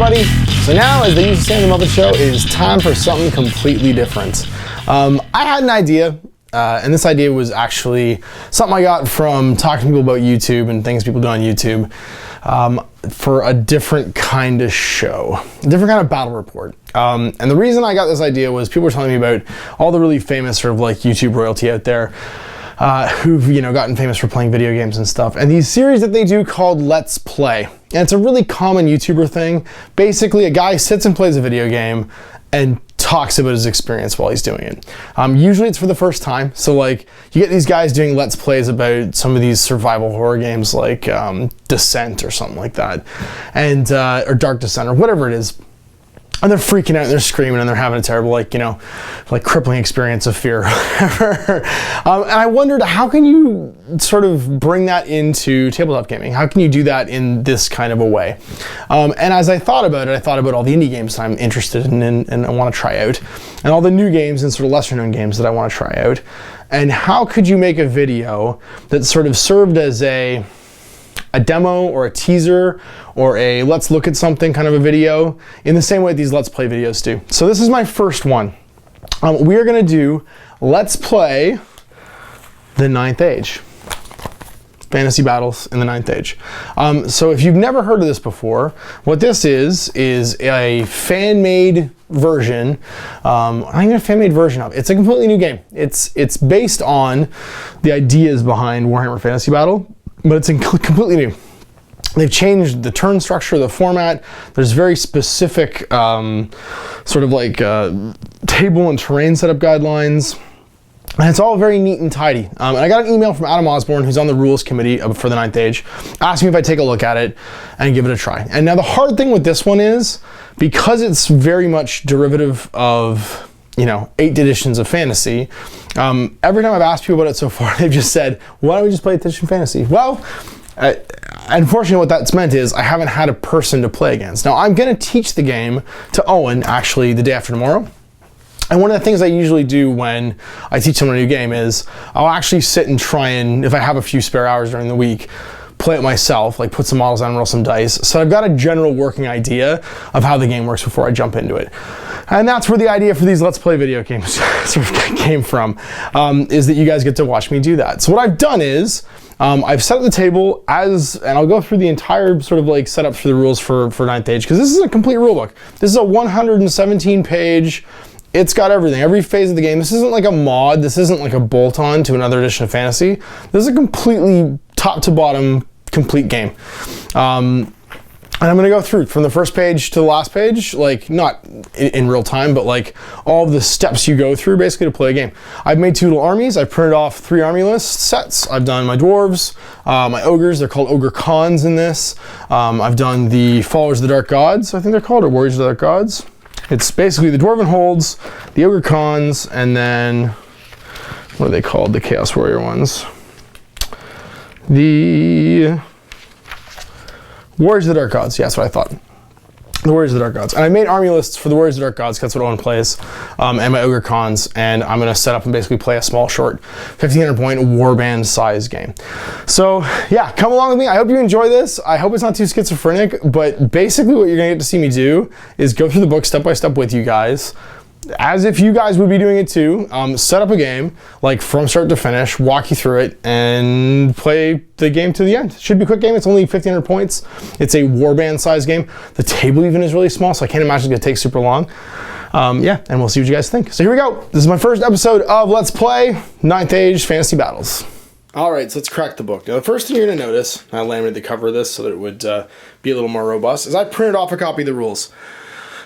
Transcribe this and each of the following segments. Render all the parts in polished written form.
everybody. So now, as they used to say on the Muppet Show, it is time for something completely different. I had an idea, and this idea was actually something I got from talking to people about YouTube and things people do on YouTube, for a different kind of show, a different kind of battle report. And the reason I got this idea was people were telling me about all the really famous sort of like YouTube royalty out there, who've, you know, gotten famous for playing video games and stuff. And these series that they do called Let's Play. And it's a really common YouTuber thing. Basically, a guy sits and plays a video game and talks about his experience while he's doing it. Usually it's for the first time. So like, you get these guys doing Let's Plays about some of these survival horror games like Descent or something like that. And, or Dark Descent or whatever it is. And they're freaking out and they're screaming and they're having a terrible, like, you know, like crippling experience of fear. And I wondered, how can you sort of bring that into tabletop gaming? How can you do that in this kind of a way? And as I thought about it, I thought about all the indie games that I'm interested in and I want to try out, and all the new games and sort of lesser known games that I want to try out. And how could you make a video that sort of served as a demo or a teaser or a let's look at something kind of a video in the same way these Let's Play videos do. So this is my first one. We are going to do Let's Play the Ninth Age. Fantasy battles in the Ninth Age. So if you've never heard of this before, what this is a fan-made version. Not even a fan-made version of it. It's a completely new game. It's based on the ideas behind Warhammer Fantasy Battle, but it's completely new. They've changed the turn structure, the format. There's very specific sort of like table and terrain setup guidelines. And it's all very neat and tidy. And I got an email from Adam Osborne, who's on the rules committee for the Ninth Age, asking me if I'd take a look at it and give it a try. And now the hard thing with this one is, because it's very much derivative of, you know, 8th editions of fantasy, every time I've asked people about it so far, they've just said, why don't we just play 8th edition fantasy? Well, unfortunately what that's meant is I haven't had a person to play against. Now I'm going to teach the game to Owen actually the day after tomorrow. And one of the things I usually do when I teach someone a new game is I'll actually sit and try and, if I have a few spare hours during the week, play it myself, like put some models on and roll some dice. So I've got a general working idea of how the game works before I jump into it. And that's where the idea for these Let's Play video games sort of came from, is that you guys get to watch me do that. So what I've done is, I've set up the table and I'll go through the entire sort of like setup for the rules for Ninth Age, because this is a complete rule book. This is a 117 page, it's got everything, every phase of the game. This isn't like a mod, this isn't like a bolt-on to another edition of fantasy. This is a completely top to bottom complete game. And I'm gonna go through from the first page to the last page, like not in real time, but like all of the steps you go through basically to play a game. I've made 2 little armies. I've printed off 3 army list sets. I've done my dwarves, my ogres, they're called ogre cons in this. I've done the followers of the dark gods, I think they're called, or warriors of the dark gods. It's basically the dwarven holds, the ogre cons, and then, what are they called, the chaos warrior ones? The Warriors of the Dark Gods, yeah, that's what I thought. The Warriors of the Dark Gods. And I made army lists for the Warriors of the Dark Gods, because that's what Owen plays, and my Ogre Cons, and I'm going to set up and basically play a small, short, 1,500 point warband size game. So, yeah, come along with me. I hope you enjoy this. I hope it's not too schizophrenic, but basically what you're going to get to see me do is go through the book step by step with you guys, as if you guys would be doing it too. Set up a game, like from start to finish, walk you through it, and play the game to the end. It should be a quick game. It's only 1,500 points. It's a warband size game. The table even is really small, so I can't imagine it's gonna take super long. Yeah, and we'll see what you guys think. So here we go. This is my first episode of Let's Play Ninth Age Fantasy Battles. All right, so let's crack the book. Now, the first thing you're gonna notice, I laminated the cover of this so that it would be a little more robust, is I printed off a copy of the rules.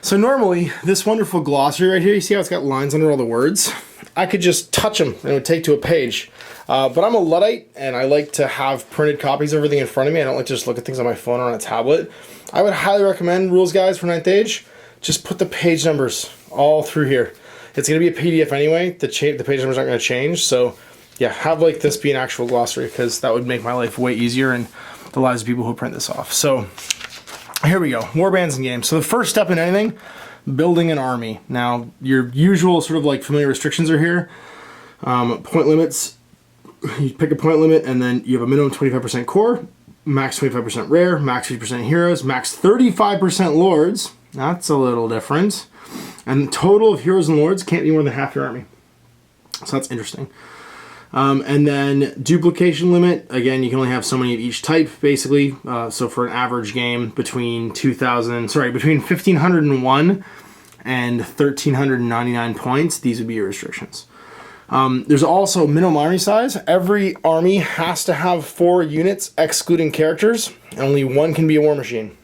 So normally, this wonderful glossary right here, you see how it's got lines under all the words? I could just touch them and it would take to a page. But I'm a Luddite and I like to have printed copies of everything in front of me. I don't like to just look at things on my phone or on a tablet. I would highly recommend rules guides for Ninth Age. Just put the page numbers all through here. It's going to be a PDF anyway. The page numbers aren't going to change. So yeah, have like this be an actual glossary, because that would make my life way easier and the lives of people who print this off. So here we go, warbands and games. So the first step in anything, building an army. Now, your usual sort of like familiar restrictions are here. Point limits, you pick a point limit and then you have a minimum 25% core. max 25% rare, max 50% heroes, max 35% lords. That's a little different. And the total of heroes and lords can't be more than half your army. So that's interesting. And then duplication limit, again, you can only have so many of each type, basically. So for an average game between 1,501 and 1,399 points, these would be your restrictions. There's also minimum army size. Every army has to have 4 units, excluding characters, and only 1 can be a war machine.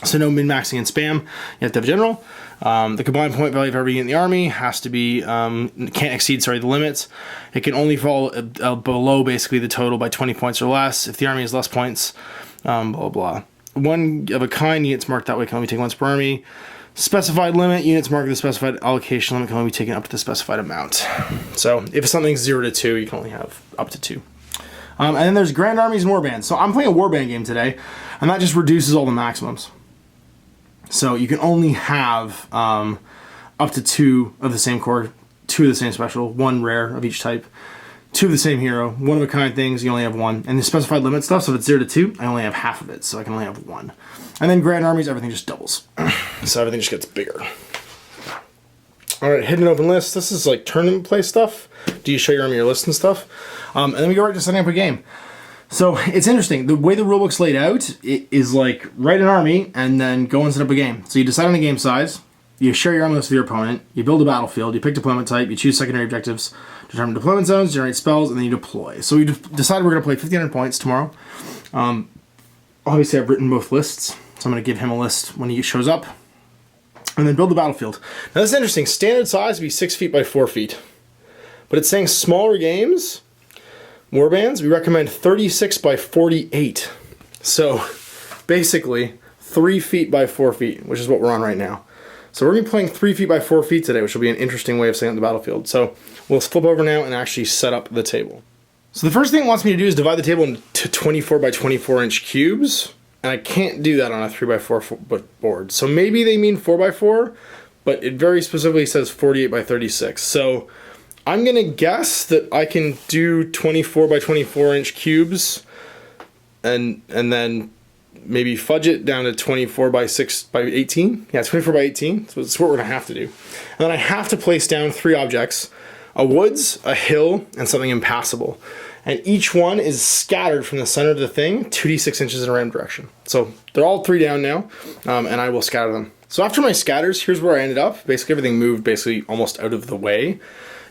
So no min-maxing and spam. You have to have a general. The combined point value of every unit in the army has to be, can't exceed, the limits. It can only fall below, basically, the total by 20 points or less. If the army has less points, blah, blah. One of a kind, units marked that way can only be taken once per army. Specified limit, units marked with the specified allocation limit can only be taken up to the specified amount. So if something's 0 to 2, you can only have up to 2. And then there's grand armies and warbands. So I'm playing a warband game today, and that just reduces all the maximums. So you can only have up to 2 of the same core, 2 of the same special, 1 rare of each type, 2 of the same hero, 1 of a kind things, you only have 1. And the specified limit stuff, so if it's 0 to 2, I only have half of it, so I can only have 1. And then grand armies, everything just doubles. So everything just gets bigger. Alright, hidden open list. This is like tournament play stuff. Do you show your army your list and stuff? And then we go right to setting up a game. So it's interesting. The way the rulebook's laid out, it is like write an army and then go and set up a game. So you decide on the game size, you share your army list with your opponent, you build a battlefield, you pick deployment type, you choose secondary objectives, determine deployment zones, generate spells, and then you deploy. So we decided we're going to play 1,500 points tomorrow. Obviously I've written both lists, so I'm going to give him a list when he shows up. And then build the battlefield. Now this is interesting. Standard size would be 6 feet by 4 feet. But it's saying smaller games, warbands, we recommend 36 by 48. So basically 3 feet by 4 feet, which is what we're on right now. So we're going to be playing 3 feet by 4 feet today, which will be an interesting way of setting up the battlefield. So we'll flip over now and actually set up the table. So the first thing it wants me to do is divide the table into 24 by 24 inch cubes. And I can't do that on a 3 by 4 board. So maybe they mean 4 by 4, but it very specifically says 48 by 36. So I'm going to guess that I can do 24 by 24 inch cubes and then maybe fudge it down to 24 by 6 by 18. Yeah, 24 by 18. So that's what we're going to have to do. And then I have to place down 3 objects, a woods, a hill, and something impassable. And each one is scattered from the center of the thing 2d6 inches in a random direction. So they're all 3 down now, and I will scatter them. So after my scatters, here's where I ended up. Basically everything moved almost out of the way.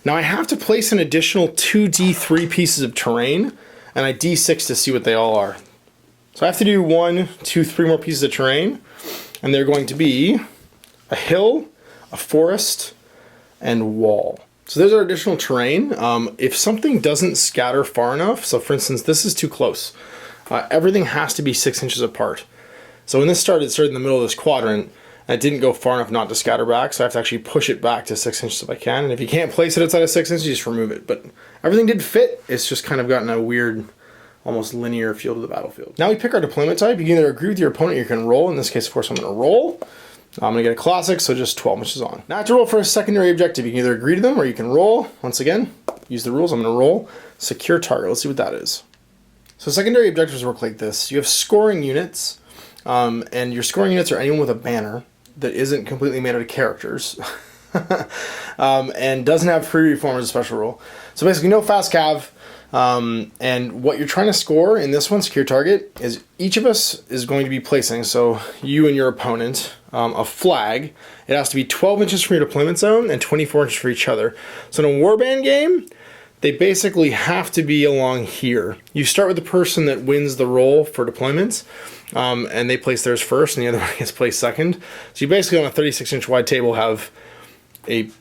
Now I have to place an additional 2d3 pieces of terrain, and I d6 to see what they all are. So I have to do 1, 2, 3 more pieces of terrain, and they're going to be a hill, a forest, and wall. So there's our additional terrain. If something doesn't scatter far enough, so for instance, this is too close, everything has to be 6 inches apart. So when this started, it started in the middle of this quadrant, and it didn't go far enough not to scatter back, so I have to actually push it back to 6 inches if I can. And if you can't place it outside of 6 inches, you just remove it. But everything did fit. It's just kind of gotten a weird, almost linear feel to the battlefield. Now we pick our deployment type. You can either agree with your opponent or you can roll. In this case, of course, I'm going to roll. I'm going to get a classic, so just 12 inches on. Now I have to roll for a secondary objective. You can either agree to them or you can roll. Once again, use the rules. I'm going to roll. Secure target. Let's see what that is. So secondary objectives work like this. You have scoring units, and your scoring units are anyone with a banner that isn't completely made out of characters and doesn't have free reform as a special rule. So basically no fast cav. And what you're trying to score in this one, secure target, is each of us is going to be placing, so you and your opponent, a flag. It has to be 12 inches from your deployment zone and 24 inches for each other. So in a warband game, they basically have to be along here. You start with the person that wins the roll for deployments, and they place theirs first, and the other one gets placed second. So you basically on a 36-inch wide table have a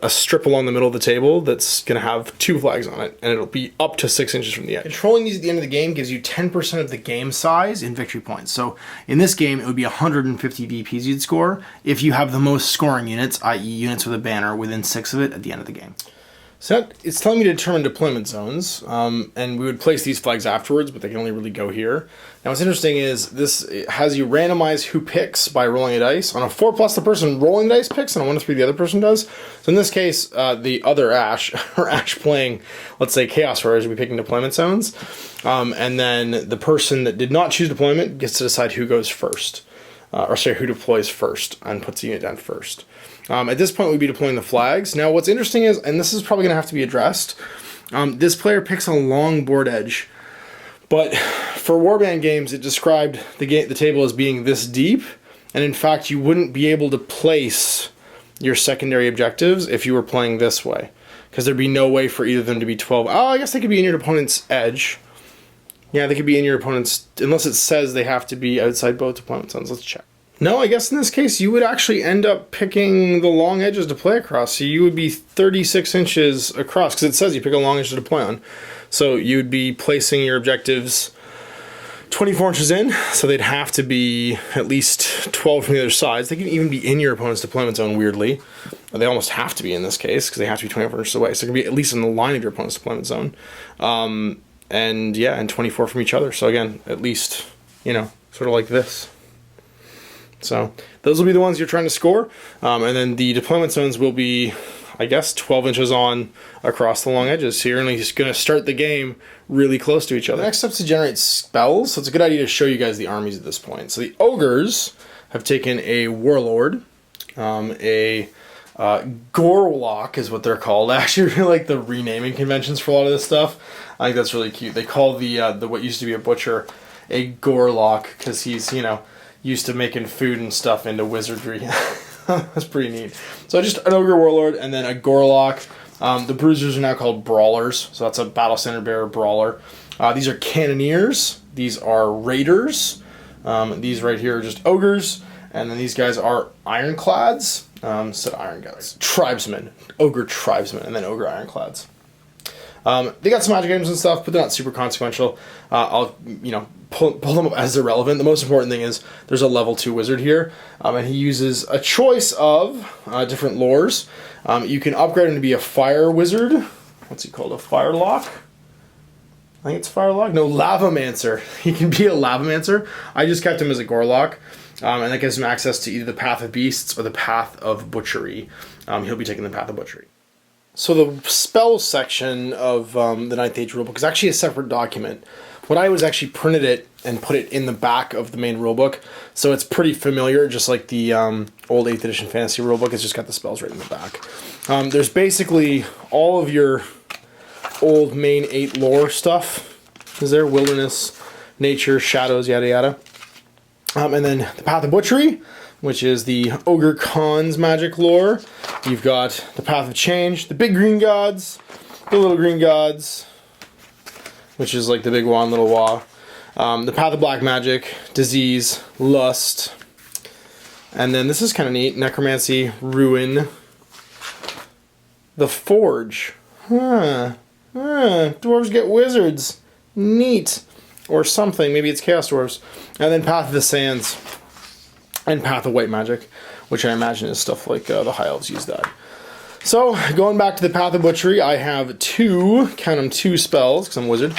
strip along the middle of the table that's going to have 2 flags on it, and it'll be up to 6 inches from the edge. Controlling these at the end of the game gives you 10% of the game size in victory points. So in this game, it would be 150 VPs you'd score if you have the most scoring units, i.e. units with a banner, within 6 of it at the end of the game. So it's telling me to determine deployment zones, and we would place these flags afterwards, but they can only really go here. Now what's interesting is it has you randomize who picks by rolling a dice. On a 4+, the person rolling the dice picks, and on 1 to 3, the other person does. So in this case, the other Ash, or Ash playing, let's say, Chaos Warriors, will be picking deployment zones. And then the person that did not choose deployment gets to decide who goes first. Who deploys first and puts the unit down first. At this point, we'd be deploying the flags. Now, what's interesting is, and this is probably going to have to be addressed, this player picks a long board edge. But for Warband games, it described the table as being this deep, and in fact, you wouldn't be able to place your secondary objectives if you were playing this way, because there'd be no way for either of them to be 12. Oh, I guess they could be in your opponent's edge. Yeah, they could be in your opponent's, unless it says they have to be outside both deployment zones. Let's check. No, I guess in this case, you would actually end up picking the long edges to play across. So you would be 36 inches across, because it says you pick a long edge to deploy on. So you would be placing your objectives 24 inches in, so they'd have to be at least 12 from the other sides. They can even be in your opponent's deployment zone, weirdly. They almost have to be in this case, because they have to be 24 inches away. So they can be at least in the line of your opponent's deployment zone. And yeah, and 24 from each other. So again, at least, you know, sort of like this. So those will be the ones you're trying to score. And then the deployment zones will be, I guess, 12 inches on across the long edges. So you're only just going to start the game really close to each other. The next step is to generate spells. So it's a good idea to show you guys the armies at this point. So the ogres have taken a warlord, a Gorlock is what they're called. I actually really like the renaming conventions for a lot of this stuff. I think that's really cute. They call the what used to be a butcher a Gorlock because he's, you know, used to making food and stuff into wizardry. That's pretty neat. So just an ogre warlord and then a Gorlock. The bruisers are now called brawlers, so that's a battle standard bearer brawler. These are cannoneers. These are raiders. These right here are just ogres, and then these guys are ironclads. Ironclads. Tribesmen. Ogre tribesmen, and then ogre ironclads. They got some magic items and stuff, but they're not super consequential. I'll, you know, pull them up as irrelevant. The most important thing is there's a level 2 wizard here, and he uses a choice of different lores. You can upgrade him to be a fire wizard. What's he called? A firelock? I think it's firelock. No, lavamancer. He can be a lavamancer. I just kept him as a gorlock, and that gives him access to either the path of beasts or the path of butchery. He'll be taking the path of butchery. So the spells section of the 9th Age rulebook is actually a separate document. What I was actually printed it and put it in the back of the main rulebook, so it's pretty familiar, just like the old 8th edition fantasy rulebook. It's just got the spells right in the back. There's basically all of your old main 8 lore stuff. Is there wilderness, nature, shadows, yada yada. And then the path of butchery, which is the Ogre Khan's magic lore. You've got the Path of Change, the big green gods, the little green gods, which is like the big Wa and little Wa. The Path of Black Magic, Disease, Lust, and then this is kind of neat, Necromancy, Ruin, the Forge. Dwarves get wizards. Neat. Or something, maybe it's Chaos Dwarves. And then Path of the Sands. And Path of White Magic, which I imagine is stuff like the High Elves use that. So, going back to the Path of Butchery, I have 2, count them, 2 spells, because I'm a wizard.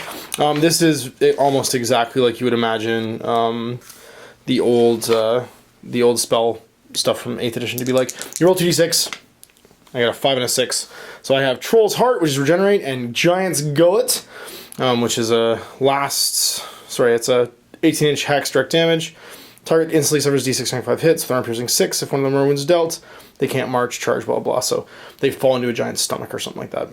This is almost exactly like you would imagine the old spell stuff from 8th edition to be like. You roll 2d6, I got a 5 and a 6. So I have Troll's Heart, which is Regenerate, and Giant's Gullet, which is it's a 18-inch hex direct damage. Target instantly suffers d6 25 hits with armor piercing 6. If one of them are wounds dealt, they can't march, charge, blah, blah. So they fall into a giant's stomach or something like that.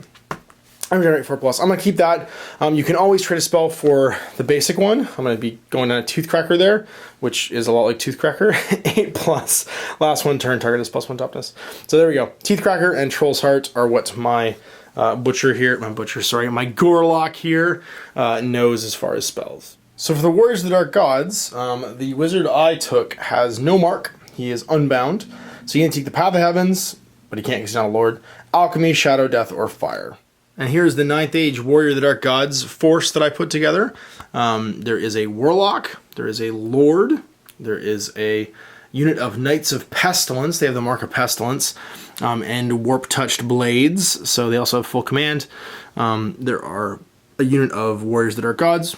I regenerate 4+. I'm going to keep that. You can always trade a spell for the basic one. I'm going to be going on a Toothcracker there, which is a lot like Toothcracker. 8+. Last one turn, target is +1 toughness. So there we go. Toothcracker and Troll's Heart are what my my Gorlock here knows as far as spells. So for the Warriors of the Dark Gods, the wizard I took has no mark. He is unbound. So he can take the Path of Heavens, but he can't because he's not a lord. Alchemy, Shadow, Death, or Fire. And here's the 9th Age Warrior of the Dark Gods force that I put together. There is a Warlock, there is a Lord, there is a unit of Knights of Pestilence. They have the Mark of Pestilence. and warp-touched blades, so they also have full command. There are a unit of warriors that are gods,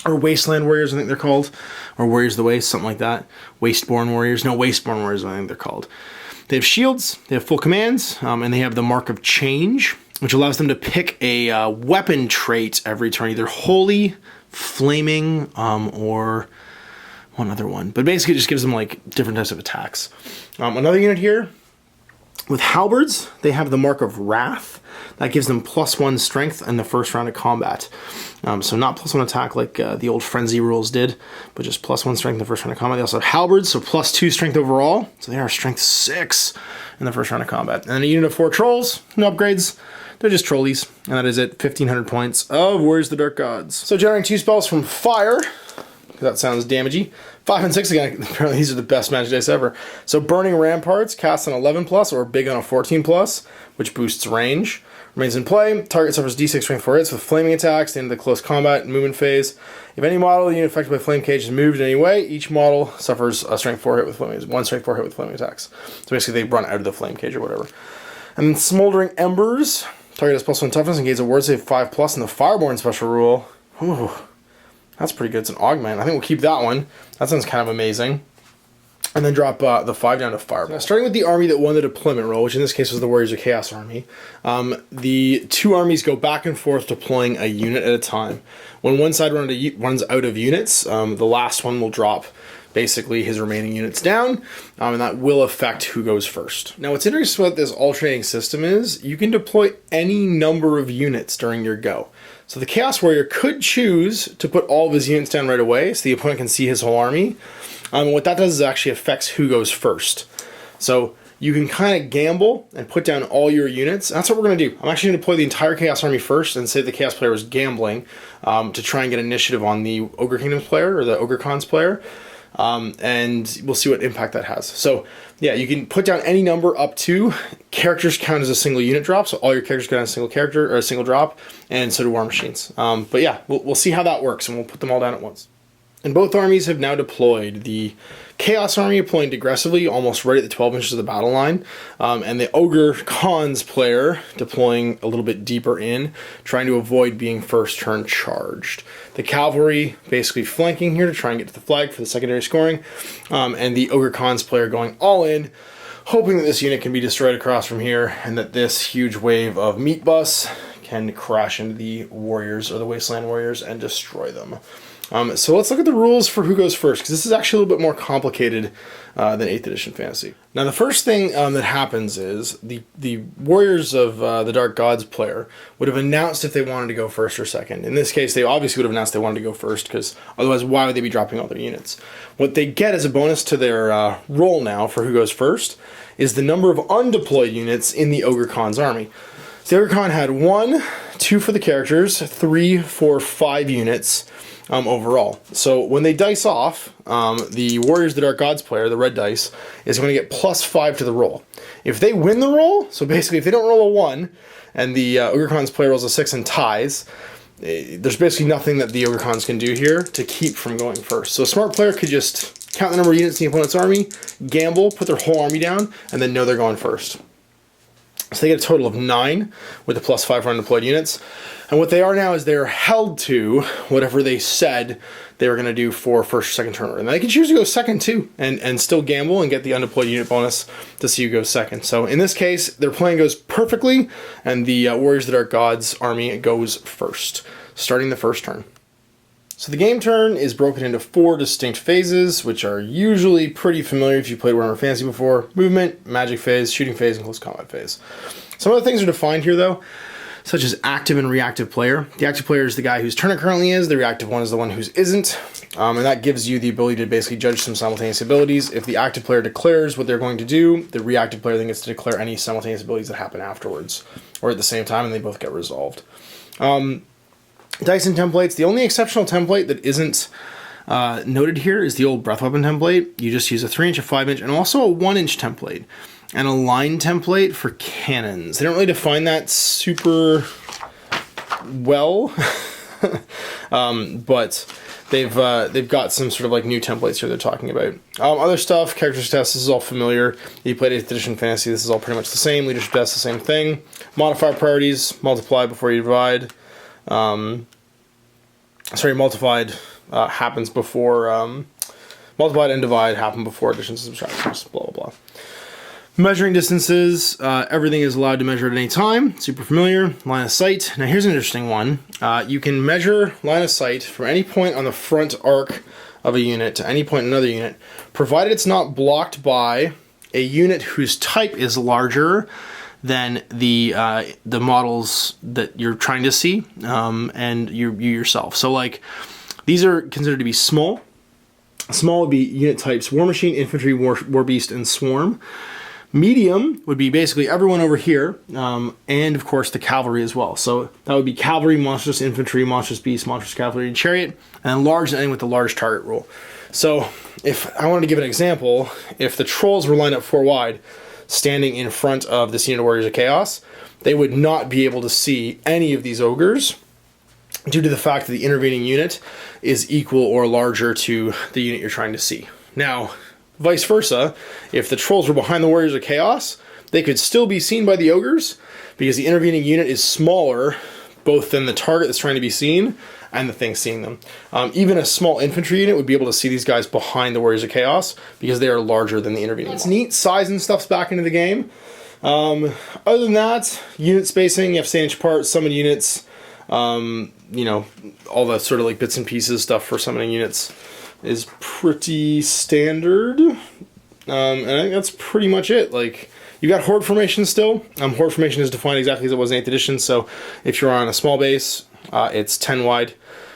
or wasteland warriors, I think they're called, or warriors of the waste, something like that. Wasteborn warriors, no, wasteborn warriors, I think they're called. They have shields, they have full commands, and they have the mark of change, which allows them to pick a weapon trait every turn, either holy, flaming, or one other one. But basically it just gives them like different types of attacks. Another unit here, with halberds, they have the mark of wrath. That gives them +1 strength in the first round of combat. So not +1 attack like the old frenzy rules did, but just +1 strength in the first round of combat. They also have halberds, so +2 strength overall. So they are strength 6 in the first round of combat. And then a unit of 4 trolls, no upgrades. They're just trolleys, and that is it. 1,500 points of Warriors of the Dark Gods. So generating 2 spells from fire, because that sounds damagey. 5 and 6 again, apparently these are the best magic dice ever. So Burning Ramparts, cast on 11+, or big on a 14+, which boosts range. Remains in play. Target suffers D6 strength 4 hits with flaming attacks at the end of the close combat movement phase. If any model unit affected by flame cage is moved in any way, each model suffers a strength 4 hit with flaming, 1 strength 4 hit with flaming attacks. So basically they run out of the flame cage or whatever. And then Smoldering Embers. Target has +1 toughness and gains a word save 5+ in the Fireborn special rule. Ooh, that's pretty good. It's an augment. I think we'll keep that one. That sounds kind of amazing. And then drop the 5 down to Fireball. Now, starting with the army that won the deployment roll, which in this case was the Warriors of Chaos army, the 2 armies go back and forth deploying a unit at a time. When one side runs out of units, the last one will drop basically his remaining units down, and that will affect who goes first. Now, what's interesting about this alternating system is you can deploy any number of units during your go. So the Chaos Warrior could choose to put all of his units down right away, so the opponent can see his whole army. What that does is actually affects who goes first. So you can kind of gamble and put down all your units. That's what we're going to do. I'm actually going to deploy the entire Chaos Army first and say the Chaos player was gambling to try and get initiative on the Ogre Kingdoms player or the Ogre Cons player. And we'll see what impact that has. So yeah, you can put down any number up to. Characters count as a single unit drop, so all your characters go down a single character or a single drop, and so do War Machines. But yeah, we'll see how that works, and we'll put them all down at once. And both armies have now deployed. The Chaos Army deploying aggressively, almost right at the 12 inches of the battle line, and the Ogre Cons player deploying a little bit deeper in, trying to avoid being first turn charged. The Cavalry basically flanking here to try and get to the flag for the secondary scoring, and the Ogre Cons player going all in, hoping that this unit can be destroyed across from here, and that this huge wave of meat bus can crash into the Warriors or the Wasteland Warriors and destroy them. So let's look at the rules for who goes first, because this is actually a little bit more complicated than 8th edition Fantasy. Now the first thing that happens is the Warriors of the Dark Gods player would have announced if they wanted to go first or second. In this case, they obviously would have announced they wanted to go first, because otherwise why would they be dropping all their units? What they get as a bonus to their roll now for who goes first is the number of undeployed units in the Ogre Cons army. So the Ogre Con had 1, 2 for the characters, 3, 4, 5 units overall. So when they dice off, the Warriors of the Dark Gods player, the red dice, is going to get +5 to the roll. If they win the roll, so basically if they don't roll a 1, and the Ogre Cons player rolls a 6 and ties, there's basically nothing that the Ogre Cons can do here to keep from going first. So a smart player could just count the number of units in the opponent's army, gamble, put their whole army down, and then know they're going first. So they get a total of 9 with the +5 for undeployed units. And what they are now is they're held to whatever they said they were going to do for first or second turn order. And they can choose to go second too and still gamble and get the undeployed unit bonus to see who goes second. So in this case, their plan goes perfectly, and the Warriors of the Dark Gods army goes first, starting the first turn. So the game turn is broken into 4 distinct phases, which are usually pretty familiar if you played Warhammer Fantasy before. Movement, magic phase, shooting phase, and close combat phase. Some of the things are defined here though, such as active and reactive player. The active player is the guy whose turn it currently is, the reactive one is the one whose isn't, and that gives you the ability to basically judge some simultaneous abilities. If the active player declares what they're going to do, the reactive player then gets to declare any simultaneous abilities that happen afterwards, or at the same time, and they both get resolved. Dice and templates. The only exceptional template that isn't noted here is the old breath weapon template. You just use a 3-inch, a 5-inch, and also a 1-inch template, and a line template for cannons. They don't really define that super well, but they've got some sort of like new templates here they're talking about. Other stuff, characters test, this is all familiar. If you played 8th edition fantasy, this is all pretty much the same. Leadership test, the same thing. Modify priorities, multiply before you divide. Multiplied happens before, multiplied and divide happen before additions and subtractions, blah, blah, blah. Measuring distances, everything is allowed to measure at any time. Super familiar. Line of sight. Now here's an interesting one. You can measure line of sight from any point on the front arc of a unit to any point in another unit, provided it's not blocked by a unit whose type is larger than the models that you're trying to see, and you yourself. So like, these are considered to be small. Small would be unit types War Machine, Infantry, War Beast, and Swarm. Medium would be basically everyone over here, and of course the cavalry as well. So that would be cavalry, monstrous infantry, monstrous beast, monstrous cavalry, and chariot, and then large ending with the large target rule. So if I wanted to give an example, if the trolls were lined up 4 wide, standing in front of this unit of Warriors of Chaos, they would not be able to see any of these ogres due to the fact that the intervening unit is equal or larger to the unit you're trying to see. Now, vice versa, if the trolls were behind the Warriors of Chaos, they could still be seen by the ogres because the intervening unit is smaller both than the target that's trying to be seen and the thing seeing them. Even a small infantry unit would be able to see these guys behind the Warriors of Chaos because they are larger than the intervening. It's neat, size and stuff's back into the game. Other than that, unit spacing, you have to stay inch apart, summon units, you know, all the sort of like bits and pieces stuff for summoning units is pretty standard. And I think that's pretty much it. Like, you've got horde formation still. Horde formation is defined exactly as it was in 8th edition, so if you're on a small base, it's 10 wide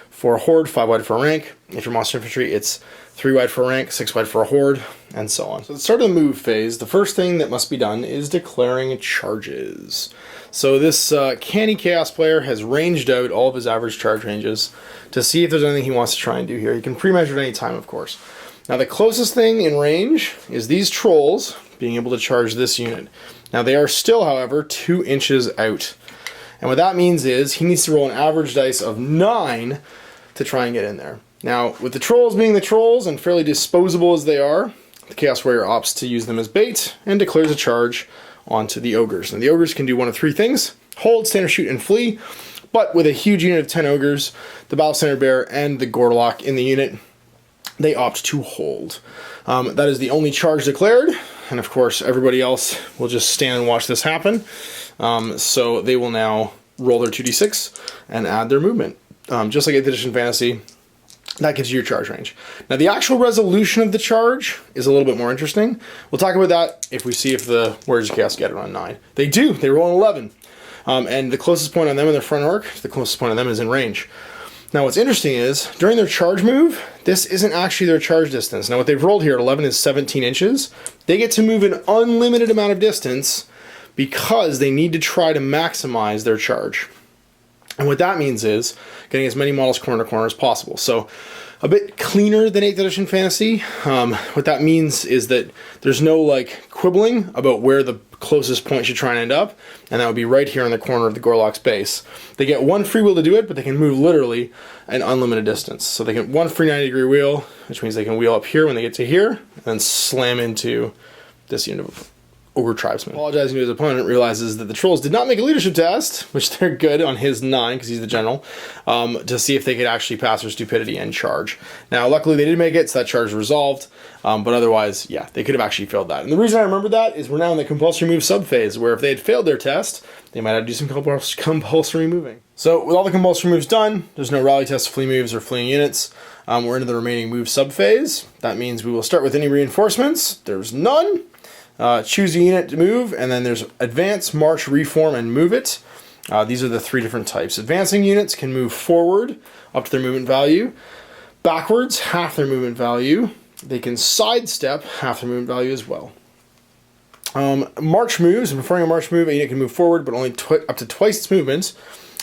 for a horde, 5 wide for a rank. If you're monster infantry, it's 3 wide for a rank, 6 wide for a horde, and so on. So at the start of the move phase, the first thing that must be done is declaring charges. So this canny chaos player has ranged out all of his average charge ranges to see if there's anything he wants to try and do here. He can pre-measure at any time, of course. Now the closest thing in range is these trolls being able to charge this unit. Now they are still, however, 2 inches out. And what that means is he needs to roll an average dice of 9 to try and get in there. Now, with the trolls being the trolls and fairly disposable as they are, the Chaos Warrior opts to use them as bait and declares a charge onto the ogres. And the ogres can do one of 3 things: hold, stand or shoot, and flee. But with a huge unit of 10 ogres, the Battle Standard Bearer, and the Gorlock in the unit, they opt to hold. That is the only charge declared, and of course everybody else will just stand and watch this happen. So they will now roll their 2d6 and add their movement. Just like 8th edition fantasy, that gives you your charge range. Now the actual resolution of the charge is a little bit more interesting. We'll talk about that if we see if the Warriors of Chaos get it on 9. They do, they roll an 11. And the closest point on them in their front arc, the closest point on them is in range. Now what's interesting is, during their charge move, this isn't actually their charge distance. Now what they've rolled here at 11 is 17 inches. They get to move an unlimited amount of distance because they need to try to maximize their charge. And what that means is getting as many models corner to corner as possible. So a bit cleaner than 8th edition fantasy. What that means is that there's no like quibbling about where the closest point should try and end up, and that would be right here in the corner of the Gorlock's base. They get 1 free wheel to do it, but they can move literally an unlimited distance. So they get 1 free 90-degree wheel, which means they can wheel up here when they get to here, and then slam into this unit of Ogre Tribesman. Apologizing to his opponent, realizes that the trolls did not make a leadership test, which they're good on his 9, because he's the general, to see if they could actually pass their stupidity and charge. Now, luckily they did make it, so that charge is resolved, but otherwise, yeah, they could have actually failed that. And the reason I remember that is we're now in the compulsory move sub-phase, where if they had failed their test, they might have to do some compulsory moving. So, with all the compulsory moves done, there's no rally test, flee moves, or fleeing units. We're into the remaining move sub-phase. That means we will start with any reinforcements. There's none. Choose a unit to move, and then there's advance, march, reform, and move it. These are the 3 different types. Advancing units can move forward up to their movement value, backwards, half their movement value. They can sidestep half their movement value as well. March moves, and performing a march move, a unit can move forward, but only up to twice its movement.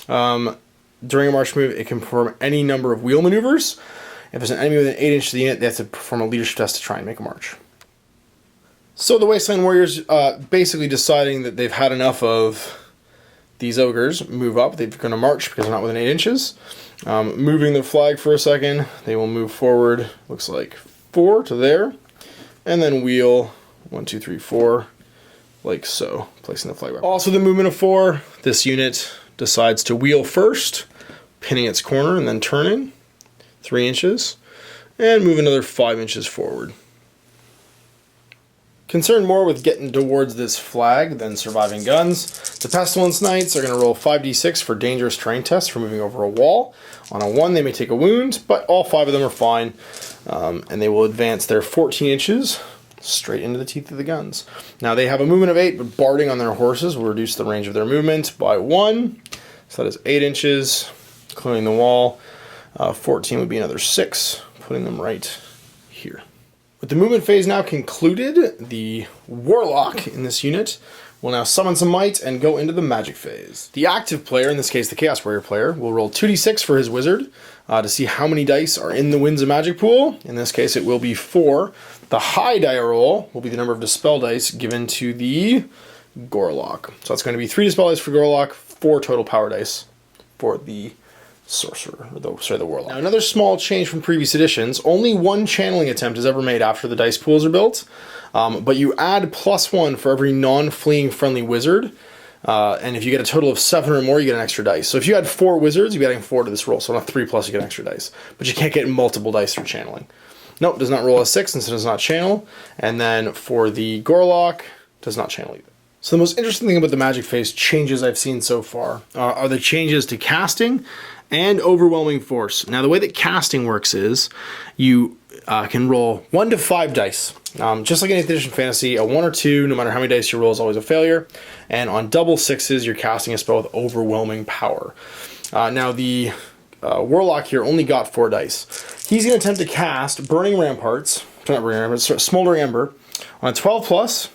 During a march move, it can perform any number of wheel maneuvers. If there's an enemy within 8 inches of the unit, they have to perform a leadership test to try and make a march. So the Wasteland Warriors basically deciding that they've had enough of these ogres move up. They're going to march because they're not within 8 inches. Moving the flag for a second, they will move forward, looks like 4 to there, and then wheel 1, 2, 3, 4, like so, placing the flag back. Also the movement of 4, this unit decides to wheel first, pinning its corner and then turning 3 inches, and move another 5 inches forward. Concerned more with getting towards this flag than surviving guns, the Pestilence Knights are going to roll 5d6 for dangerous terrain tests for moving over a wall. On a 1 they may take a wound, but all 5 of them are fine, and they will advance their 14 inches straight into the teeth of the guns. Now they have a movement of 8, but barding on their horses will reduce the range of their movement by 1, so that is 8 inches, clearing the wall. 14 would be another 6, putting them right here. With the movement phase now concluded, the Warlock in this unit will now summon some might and go into the magic phase. The active player, in this case the Chaos Warrior player, will roll 2d6 for his wizard to see how many dice are in the Winds of Magic pool. In this case it will be 4. The high die roll will be the number of dispel dice given to the Warlock. So that's going to be 3 dispel dice for Warlock, 4 total power dice for the sorcerer, or the warlock. Now another small change from previous editions, only 1 channeling attempt is ever made after the dice pools are built, but you add +1 for every non-fleeing friendly wizard, and if you get a total of 7 or more, you get an extra dice. So if you had 4 wizards, you'd be adding 4 to this roll, so on a 3+, you get an extra dice. But you can't get multiple dice through channeling. Nope, does not roll a 6 since it does not channel, and then for the Gorlock, does not channel either. So the most interesting thing about the magic phase changes I've seen so far are the changes to casting and overwhelming force. Now the way that casting works is you can roll 1 to 5 dice. Just like in 8th edition fantasy, a 1 or 2, no matter how many dice you roll, is always a failure. And on double 6s, you're casting a spell with overwhelming power. Now the Warlock here only got 4 dice. He's going to attempt to cast Burning Ramparts, not Burning Ramparts, Smoldering Ember. On a 12+,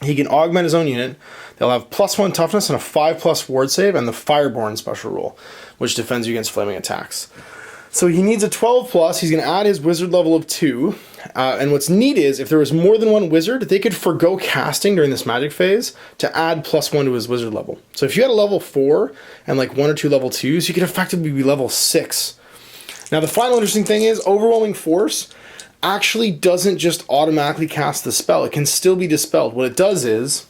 he can augment his own unit. They'll have +1 toughness and a 5+ ward save, and the Fireborn special rule, which defends you against flaming attacks. So he needs a 12+, he's going to add his wizard level of 2, and what's neat is, if there was more than 1 wizard, they could forgo casting during this magic phase to add +1 to his wizard level. So if you had a level 4 and like 1 or 2 level 2s, you could effectively be level 6. Now the final interesting thing is, overwhelming force actually doesn't just automatically cast the spell, it can still be dispelled. What it does is,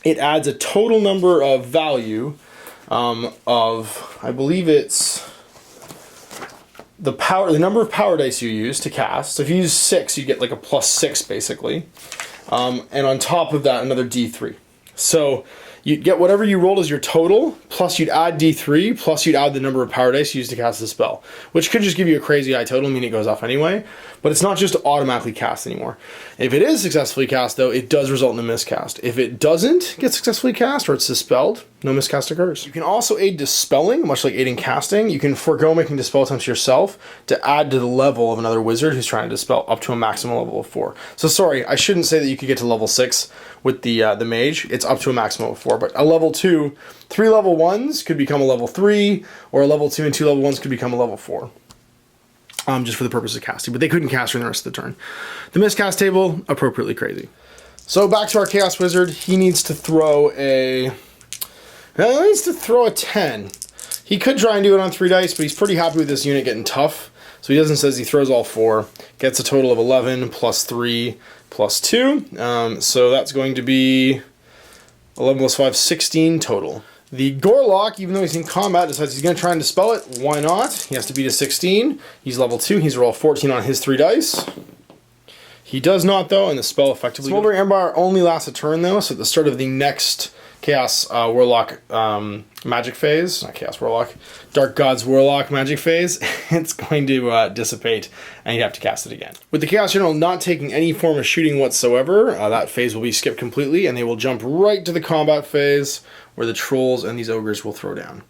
it adds a total number of value of, I believe it's the number of power dice you use to cast. So if you use 6, you get like a +6 basically. And on top of that, another D3. So you'd get whatever you rolled as your total, plus you'd add D3, plus you'd add the number of power dice you used to cast the spell, which could just give you a crazy high total, meaning it goes off anyway, but it's not just automatically cast anymore. If it is successfully cast, though, it does result in a miscast. If it doesn't get successfully cast, or it's dispelled, no miscast occurs. You can also aid dispelling, much like aiding casting. You can forego making dispel attempts yourself to add to the level of another wizard who's trying to dispel up to a maximum level of 4. So sorry, I shouldn't say that you could get to level 6 with the mage. It's up to a maximum of 4, but a level 2, 3 level 1s could become a level 3, or a level 2 and 2 level 1s could become a level 4. Just for the purpose of casting, but they couldn't cast during the rest of the turn. The miscast table, appropriately crazy. So back to our Chaos Wizard, he needs to throw a 10. He could try and do it on 3 dice, but he's pretty happy with this unit getting tough. So he doesn't, says he throws all 4, gets a total of 11 plus 3 plus 2. So that's going to be 11 plus 5, 16 total. The Gorlock, even though he's in combat, decides he's going to try and dispel it. Why not? He has to beat a 16. He's level 2. He's roll 14 on his 3 dice. He does not, though, and the spell effectively... Smoldering Ember only lasts a turn, though, so at the start of the next Chaos Warlock magic phase, not Chaos Warlock, Dark Gods Warlock magic phase, it's going to dissipate, and you have to cast it again. With the Chaos General not taking any form of shooting whatsoever, that phase will be skipped completely, and they will jump right to the combat phase, where the trolls and these ogres will throw down.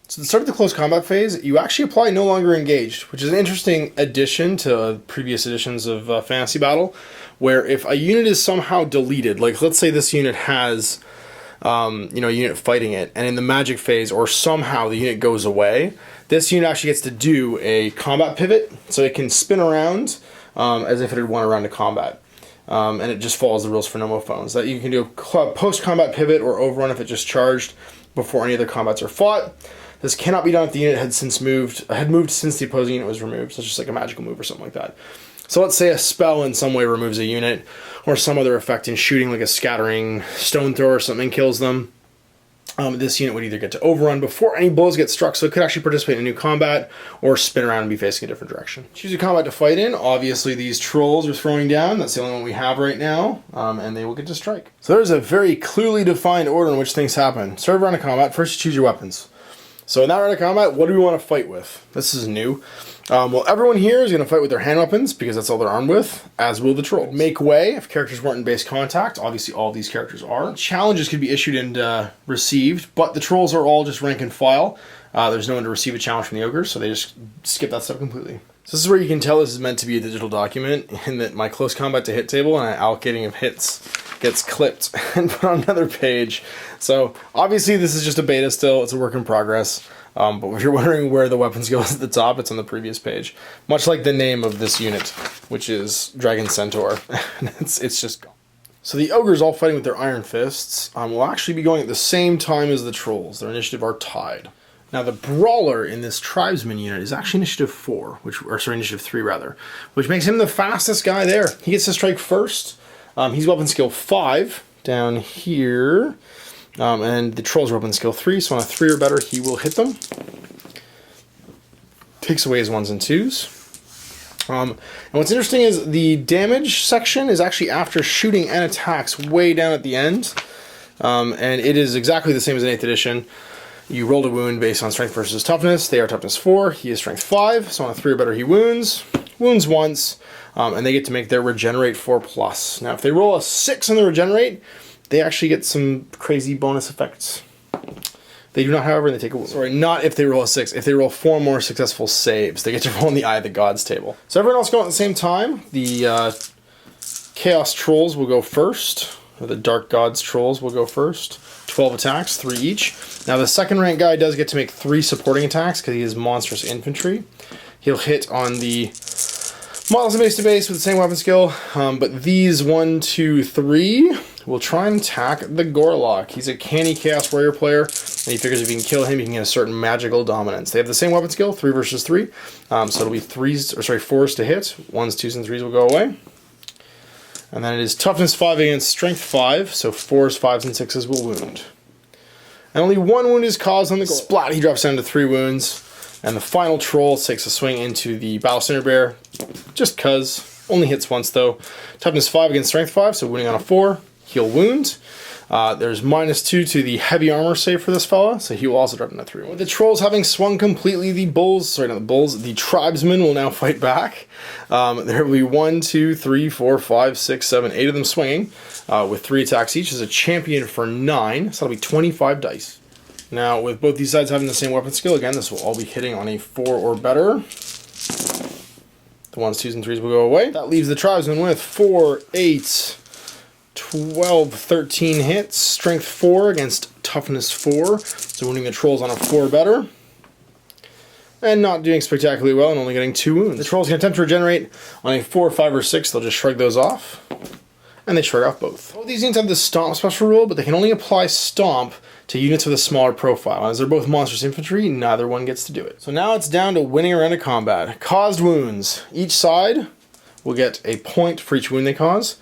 So at the start of the close combat phase, you actually apply no longer engaged, which is an interesting addition to previous editions of Fantasy Battle, where if a unit is somehow deleted, like let's say this unit has a unit fighting it, and in the magic phase, or somehow the unit goes away, this unit actually gets to do a combat pivot, so it can spin around as if it had won a round of combat. And it just follows the rules for nomophones. That you can do a post-combat pivot or overrun if it just charged. before any other combats are fought. This cannot be done if the unit had moved since the opposing unit was removed. So it's just like a magical move or something like that. So let's say a spell in some way removes a unit, or some other effect in shooting, like a scattering stone throw or something, kills them. This unit would either get to overrun before any blows get struck, so it could actually participate in a new combat, or spin around and be facing a different direction. Choose a combat to fight in. Obviously these trolls are throwing down. That's the only one we have right now, and they will get to strike. So there's a very clearly defined order in which things happen. Start a round of combat. First you choose your weapons. So in that round of combat, what do we want to fight with? This is new. Well, everyone here is going to fight with their hand weapons, because that's all they're armed with, as will the trolls. Make way if characters weren't in base contact. Obviously, all these characters are. Challenges could be issued and received, but the trolls are all just rank and file. There's no one to receive a challenge from the ogres, so they just skip that step completely. So this is where you can tell this is meant to be a digital document, in that my close combat to hit table and allocating of hits gets clipped and put on another page. So obviously this is just a beta still, it's a work in progress. But if you're wondering where the weapons go at the top, it's on the previous page. Much like the name of this unit, which is Dragon Centaur. it's just gone. So the ogres, all fighting with their iron fists, will actually be going at the same time as the trolls. Their initiative are tied. Now the brawler in this tribesman unit is actually initiative 4, initiative 3 rather, which makes him the fastest guy there. He gets to strike first. He's weapon skill 5 down here. And the troll's weapon skill 3, so on a 3 or better, he will hit them. Takes away his 1s and 2s. And what's interesting is the damage section is actually after shooting and attacks way down at the end. And it is exactly the same as in 8th edition. You rolled a wound based on strength versus toughness. They are toughness 4, he is strength 5, so on a 3 or better, he wounds once, and they get to make their regenerate 4+. Now, if they roll a 6 on the regenerate, they actually get some crazy bonus effects. They do not, however, and they take a... Sorry, not if they roll a 6. If they roll 4 more successful saves, they get to roll in the Eye of the Gods table. So everyone else going at the same time. The Chaos Trolls will go first. Or the Dark Gods Trolls will go first. 12 attacks, 3 each. Now the second rank guy does get to make 3 supporting attacks because he is monstrous infantry. He'll hit on the models in base to base with the same weapon skill, but these 1, 2, 3 will try and attack the Guerrilla. He's a canny Chaos Warrior player, and he figures if he can kill him, he can get a certain magical dominance. They have the same weapon skill, 3 versus 3, so it'll be 4s to hit. 1s, 2s, and 3s will go away. And then it is toughness 5 against strength 5, so 4s, 5s, and 6s will wound. And only 1 wound is caused on the Guerrilla. Splat, he drops down to 3 wounds. And the final troll takes a swing into the Battle Center Bear, just cuz. Only hits once though. Toughness 5 against strength 5, so wounding on a 4. He'll wound. There's -2 to the heavy armor save for this fella, so he will also drop down to 3. With the trolls having swung completely, the tribesmen will now fight back. There will be 1, 2, 3, 4, 5, 6, 7, 8 of them swinging, with 3 attacks each. As a champion for 9, so that'll be 25 dice. Now, with both these sides having the same weapon skill, again, this will all be hitting on a 4 or better. The 1s, 2s, and 3s will go away. That leaves the tribesmen with 4, 8, 12, 13 hits. Strength 4 against toughness 4. So wounding the trolls on a 4 or better. And not doing spectacularly well and only getting 2 wounds. The trolls can attempt to regenerate on a 4, 5, or 6. They'll just shrug those off. And they shrug off both. Both these units have the Stomp special rule, but they can only apply Stomp to units with a smaller profile. As they're both monstrous infantry, neither one gets to do it. So now it's down to winning a round of combat. Caused wounds. Each side will get a point for each wound they cause.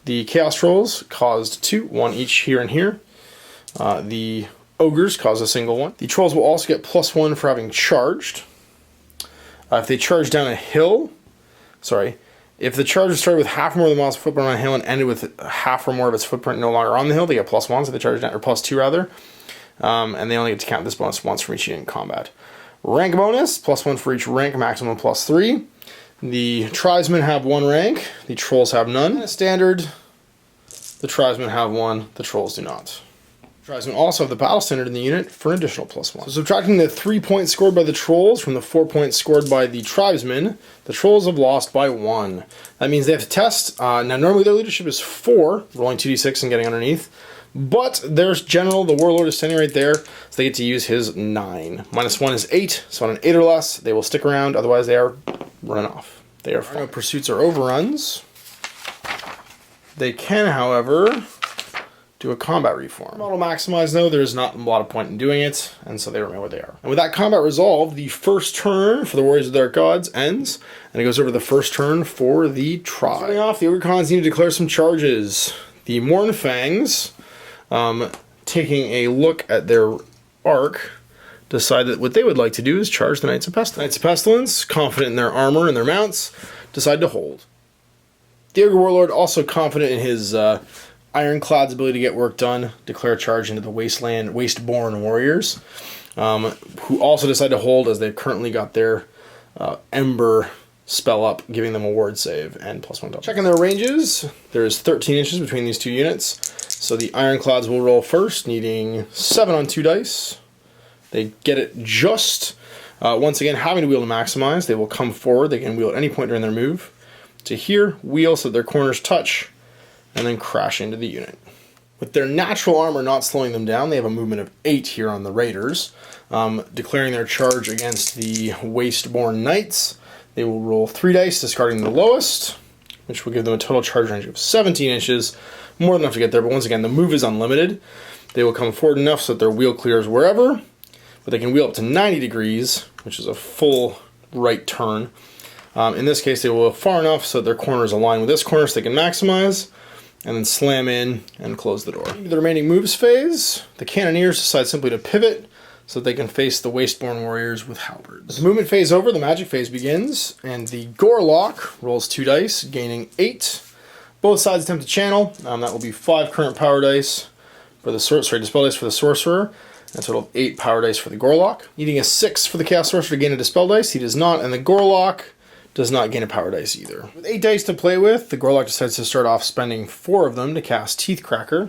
The Chaos Trolls caused 2, 1 each here and here. The Ogres caused a single one. The Trolls will also get +1 for having charged. If they charge down a hill, if the charge started with half or more of the model's footprint on a hill and ended with half or more of its footprint no longer on the hill, they get +1, so they charge down, or +2 rather. And they only get to count this bonus once from each unit in combat. Rank bonus, +1 for each rank, maximum +3. The tribesmen have 1 rank, the trolls have none. Standard, the tribesmen have 1, the trolls do not. Tribesmen also have the battle standard in the unit for an additional +1. So subtracting the 3 points scored by the trolls from the 4 points scored by the tribesmen, the trolls have lost by 1. That means they have to test. Now normally their leadership is 4, rolling 2d6 and getting underneath. But there's General, the Warlord is standing right there, so they get to use his 9. -1 is 8, so on an 8 or less, they will stick around, otherwise they are running off. They are fine. No pursuits or overruns. They can, however, do a combat reform. Model maximize though, there's not a lot of point in doing it, and so they remain where they are. And with that combat resolved, the first turn for the Warriors of the Dark Gods ends, and it goes over to the first turn for the tribe. Starting off, the Ogre Khans need to declare some charges. The Mournfangs, taking a look at their arc, decide that what they would like to do is charge the Knights of Pestilence. Knights of Pestilence, confident in their armor and their mounts, decide to hold. The Ogre Warlord, also confident in his Ironclad's ability to get work done, declare a charge into the Wasteborn Warriors, who also decide to hold as they've currently got their Ember spell up, giving them a ward save and +1 double. Checking their ranges, there's 13 inches between these two units, so the Ironclads will roll first, needing 7 on 2 dice. They get it just. Once again, having to wheel to maximize, they will come forward. They can wheel at any point during their move to here, wheel so that their corners touch, and then crash into the unit. With their natural armor not slowing them down, they have a movement of 8 here on the Raiders. Declaring their charge against the Wasteborn Knights, they will roll 3 dice, discarding the lowest, which will give them a total charge range of 17 inches, more than enough to get there, but once again, the move is unlimited. They will come forward enough so that their wheel clears wherever, but they can wheel up to 90 degrees, which is a full right turn. In this case, they will go far enough so that their corners align with this corner so they can maximize, and then slam in and close the door. The remaining moves phase, the Cannoneers decide simply to pivot so that they can face the Wasteborn Warriors with halberds. With the movement phase over, the magic phase begins, and the Gorlock rolls 2 dice, gaining 8. Both sides attempt to channel. That will be 5 current power dice for the dispel dice for the Sorcerer, and a total of 8 power dice for the Gorlock. Needing a 6 for the Chaos Sorcerer to gain a dispel dice, he does not, and the Gorlock does not gain a power dice either. With 8 dice to play with, the Gorlock decides to start off spending 4 of them to cast Teethcracker.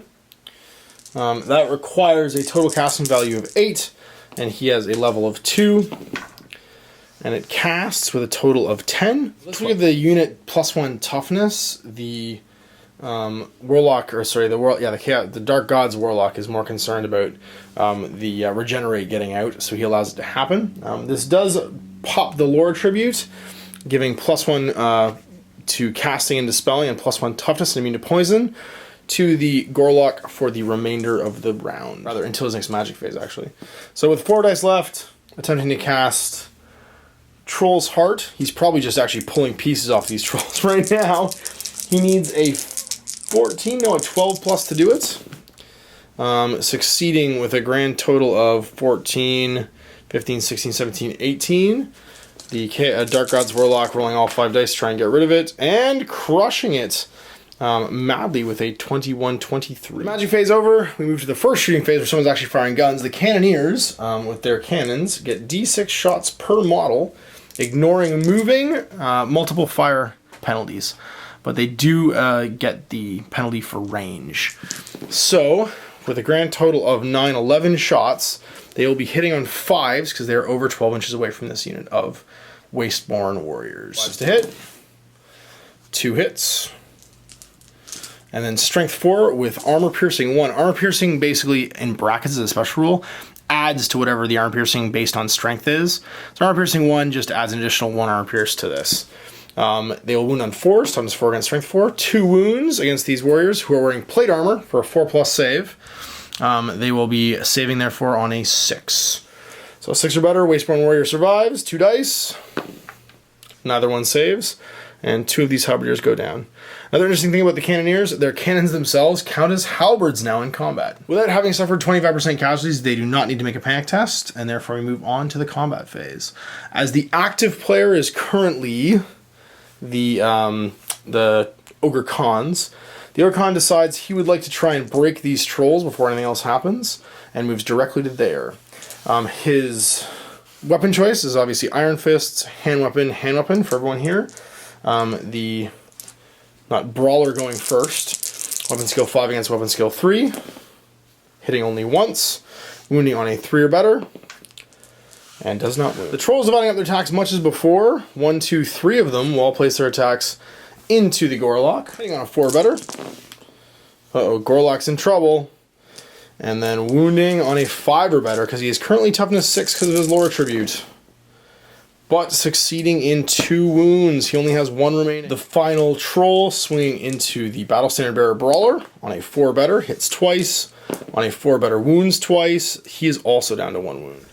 That requires a total casting value of 8, and he has a level of 2, and it casts with a total of 10. Let's look at the unit +1 toughness. The Warlock, or sorry, the Dark Gods Warlock is more concerned about the regenerate getting out, so he allows it to happen. This does pop the lore tribute, giving +1 to casting and dispelling and +1 toughness and immune to poison to the Gorlock for the remainder of the round. Rather, until his next magic phase, actually. So with 4 dice left, attempting to cast Troll's Heart. He's probably just actually pulling pieces off these trolls right now. He needs a 12 plus to do it. Succeeding with a grand total of 14, 15, 16, 17, 18. The Dark Gods Warlock rolling all 5 dice to try and get rid of it, and crushing it madly with a 21-23. Magic phase over, we move to the first shooting phase where someone's actually firing guns. The Cannoneers, with their cannons, get D6 shots per model, ignoring moving, multiple fire penalties. But they do get the penalty for range. So, with a grand total of 11 shots, they will be hitting on 5s because they're over 12 inches away from this unit of Wasteborn Warriors. 5s to hit, 2 hits, and then Strength 4 with Armor Piercing 1. Armor Piercing, basically, in brackets is a special rule, adds to whatever the Armor Piercing based on Strength is. So Armor Piercing 1 just adds an additional 1 Armor Pierce to this. They will wound on 4s, times 4 against Strength 4. 2 wounds against these warriors who are wearing plate armor for a 4+ save. They will be saving therefore on a 6. So 6 or better, Wasteborn Warrior survives, 2 dice. Neither one saves, and 2 of these halberdiers go down. Another interesting thing about the Cannoneers, their cannons themselves count as halberds now in combat. Without having suffered 25% casualties, they do not need to make a panic test, and therefore we move on to the combat phase. As the active player is currently the Ogre Khans, the Ogre Khan decides he would like to try and break these trolls before anything else happens, and moves directly to there. His weapon choice is obviously Iron Fists, hand weapon for everyone here. The Brawler going first. Weapon skill 5 against weapon skill 3. Hitting only once. Wounding on a 3 or better. And does not wound. The trolls dividing up their attacks much as before. 1, 2, 3 of them will all place their attacks into the Gorlock. Hitting on a 4 or better. Uh-oh, Gorlock's in trouble. And then wounding on a 5 or better because he is currently toughness 6 because of his lore tribute. but succeeding in 2 wounds. He only has 1 remaining. The final troll swinging into the Battle Standard Bearer Brawler on a 4 better, hits twice. On a 4 better, wounds twice. He is also down to 1 wound.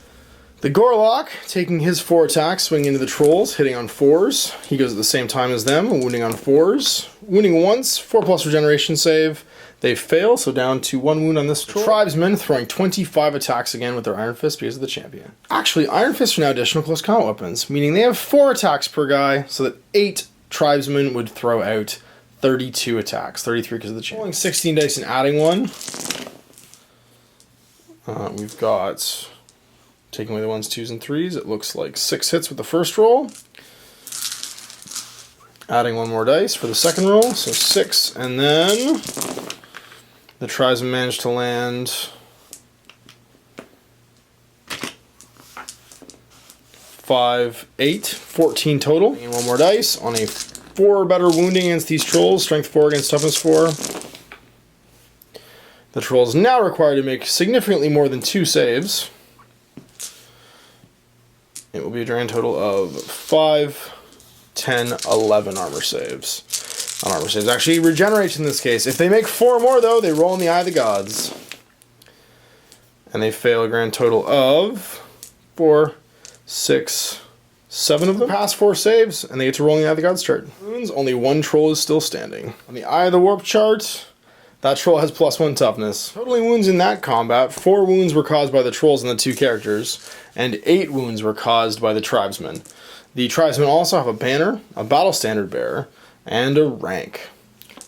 The Guerrilla taking his 4 attacks, swinging into the trolls, hitting on 4s. He goes at the same time as them, wounding on 4s. Wounding once, 4+ regeneration save. They fail, so down to 1 wound on this troll. Tribesmen throwing 25 attacks again with their Iron Fist because of the champion. Actually, Iron Fists are now additional close combat weapons, meaning they have 4 attacks per guy, so that 8 tribesmen would throw out 32 attacks. 33 because of the champion. Rolling 16 dice and adding 1. We've got, taking away the 1s, 2s, and 3s, it looks like 6 hits with the first roll. Adding 1 more dice for the second roll, so 6, and then the tribesmen managed to land 5, 8, 14 total. And 1 more dice on a 4 better wounding against these trolls, strength 4 against toughness 4. The troll is now required to make significantly more than 2 saves. It will be a grand total of 5, 10, 11 armor saves. Not armor saves, actually regeneration in this case. If they make 4 more though, they roll in the Eye of the Gods. And they fail a grand total of 4, 6, 7 of them. Pass 4 saves, and they get to roll in the Eye of the Gods chart. Only 1 troll is still standing. On the Eye of the Warp chart, that troll has +1 toughness. Totaling wounds in that combat, 4 wounds were caused by the trolls and the 2 characters, and 8 wounds were caused by the tribesmen. The tribesmen also have a banner, a battle standard bearer, and a rank.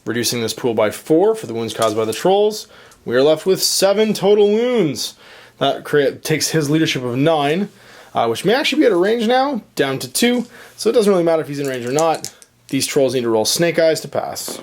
Reducing this pool by 4 for the wounds caused by the trolls, we are left with 7 total wounds. That takes his leadership of 9, which may actually be at a range now, down to 2, so it doesn't really matter if he's in range or not. These trolls need to roll Snake Eyes to pass.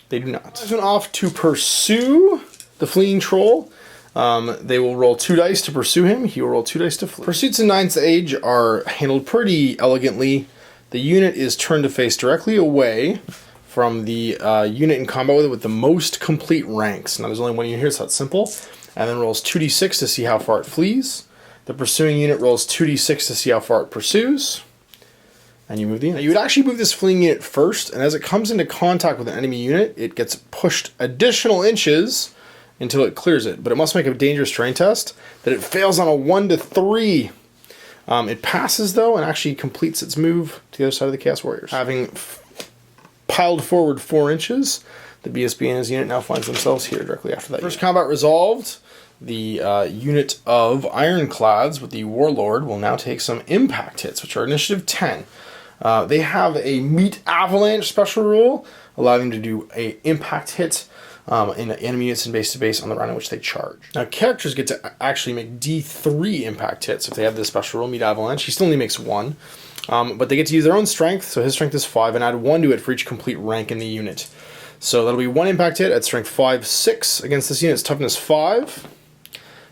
They do not. Tribesmen off to pursue the fleeing troll. They will roll 2 dice to pursue him. He will roll 2 dice to flee. Pursuits in 9th Age are handled pretty elegantly. The unit is turned to face directly away from the unit in combat with the most complete ranks. Now there's only 1 unit here, so that's simple. And then rolls 2d6 to see how far it flees. The pursuing unit rolls 2d6 to see how far it pursues. And you move the unit. Now you would actually move this fleeing unit first, and as it comes into contact with an enemy unit, it gets pushed additional inches until it clears it. But it must make a dangerous terrain test that it fails on a 1 to 3. It passes though, and actually completes its move to the other side of the Chaos Warriors. Having piled forward 4 inches, the BSB and his unit now finds themselves here directly after that. First combat resolved. The unit of Ironclads with the Warlord will now take some impact hits, which are initiative 10. They have a Meat Avalanche special rule, allowing them to do a impact hit in enemy units and base to base on the round in which they charge. Now characters get to actually make D3 impact hits if they have this special rule, Meat Avalanche. He still only makes 1, but they get to use their own strength, so his strength is 5, and add 1 to it for each complete rank in the unit. So that'll be 1 impact hit at strength 5, 6 against this unit's toughness 5.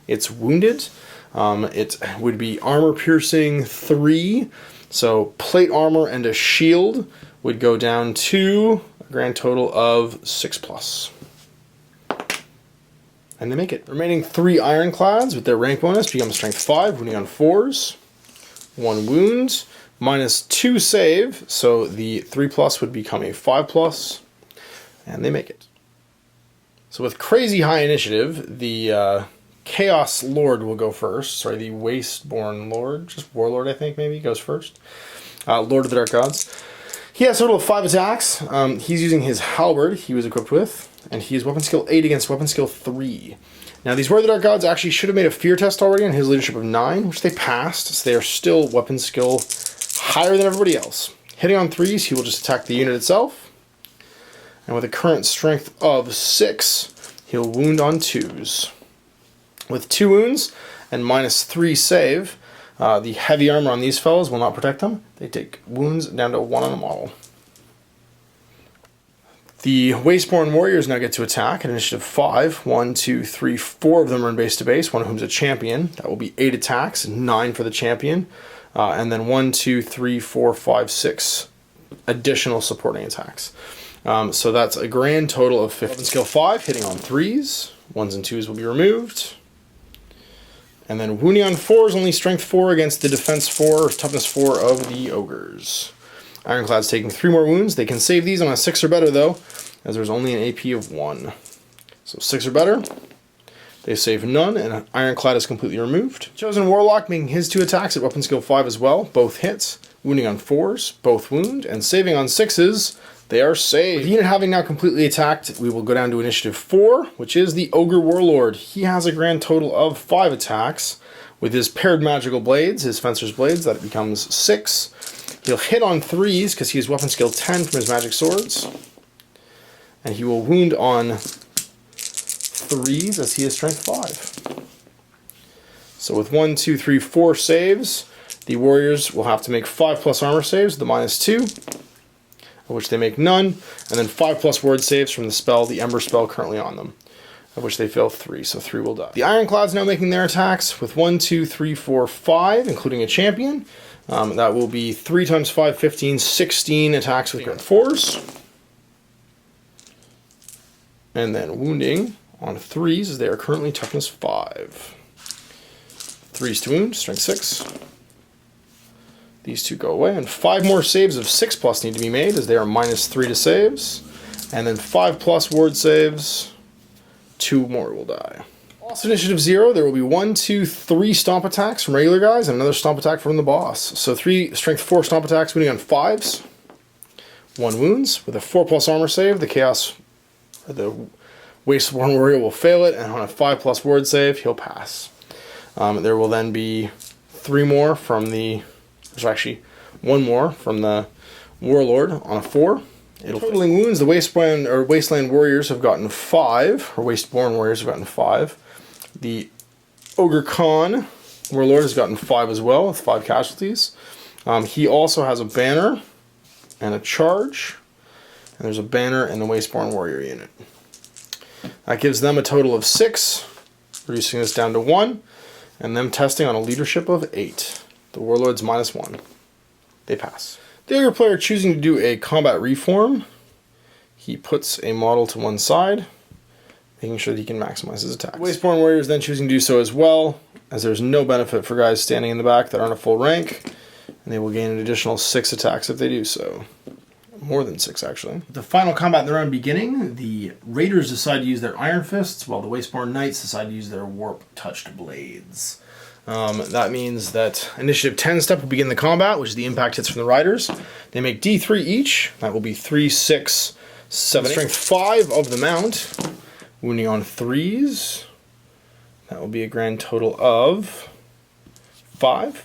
It's wounded. It would be armor piercing 3. So plate armor and a shield would go down to a grand total of 6+. And they make it. The remaining 3 Ironclads with their rank bonus become strength 5, wounding on 4s. 1 wound, -2 save, so the 3+ would become a 5+, and they make it. So with crazy high initiative, the Chaos Lord will go first. Sorry, the Wasteborn Lord, just Warlord I think maybe, goes first. Lord of the Dark Gods. He has a total of 5 attacks. He's using his halberd he was equipped with, and he is weapon skill 8 against weapon skill 3. Now these Lord of the Dark Gods actually should have made a fear test already on his leadership of 9, which they passed, so they are still weapon skill higher than everybody else. Hitting on 3s, he will just attack the unit itself. And with a current strength of 6, he'll wound on 2s. With 2 wounds and -3 save, the heavy armor on these fellows will not protect them. They take wounds down to 1 on a model. The Wasteborn Warriors now get to attack at initiative 5. 1, 2, 3, 4 of them are in base to base, one of whom is a champion. That will be 8 attacks, 9 for the champion. And then 1, 2, 3, 4, 5, 6 additional supporting attacks. So that's a grand total of 50. Weapon skill 5, hitting on 3s. 1s and 2s will be removed. And then wounding on 4s, only strength 4 against the defense 4, toughness 4 of the ogres. Ironclad's taking 3 more wounds. They can save these on a 6 or better though, as there's only an AP of 1. So 6 or better, they save none, and Ironclad is completely removed. Chosen Warlock making his 2 attacks at weapon skill 5 as well, both hits. Wounding on 4s, both wound, and saving on 6s, they are saved. With the unit having now completely attacked, we will go down to initiative 4, which is the Ogre Warlord. He has a grand total of 5 attacks. With his paired magical blades, his Fencer's Blades, that becomes 6. He'll hit on 3s because he has weapon skill 10 from his magic swords. And he will wound on 3s as he has strength 5. So with 1, 2, 3, 4 saves, the warriors will have to make 5+ armor saves, the -2, of which they make none, and then 5+ ward saves from the spell, the Ember spell currently on them, of which they fail 3, so 3 will die. The Ironclads now making their attacks with 1, 2, 3, 4, 5, including a champion. That will be 3 times 5, 15, 16 attacks with grand 4s. And then wounding on 3s, as they are currently toughness 5. 3s to wound, strength 6. These 2 go away, and 5 more saves of 6+ need to be made, as they are -3 to saves. And then 5+ ward saves, 2 more will die. Also initiative 0, there will be 1, 2, 3 stomp attacks from regular guys, and another stomp attack from the boss. So 3 strength 4 stomp attacks, wounding on 5s. 1 wounds, with a 4+ armor save, the Wasteborn Warrior will fail it, and on a 5+ ward save, he'll pass. There will then be 3 more from the... There's actually 1 more from the Warlord on a 4. Totaling wounds, the Wasteland Warriors have gotten 5, or Wasteborn Warriors have gotten 5. The Ogre Khan Warlord has gotten 5 as well, with 5 casualties. He also has a banner and a charge, and there's a banner in the Wasteborn Warrior unit. That gives them a total of 6, reducing this down to 1, and them testing on a leadership of 8. The Warlord's -1. They pass. The Ogre player choosing to do a combat reform, he puts a model to one side, making sure that he can maximize his attacks. Wasteborn Warriors then choosing to do so as well, as there's no benefit for guys standing in the back that aren't a full rank, and they will gain an additional 6 attacks if they do so. More than 6, actually. The final combat in the round beginning, the Raiders decide to use their Iron Fists, while the Wasteborn Knights decide to use their Warp-touched Blades. That means that Initiative 10 step will begin the combat, which is the impact hits from the Riders. They make D3 each. That will be 3, 6, 7, strength 5 of the mount. Wounding on 3s. That will be a grand total of 5.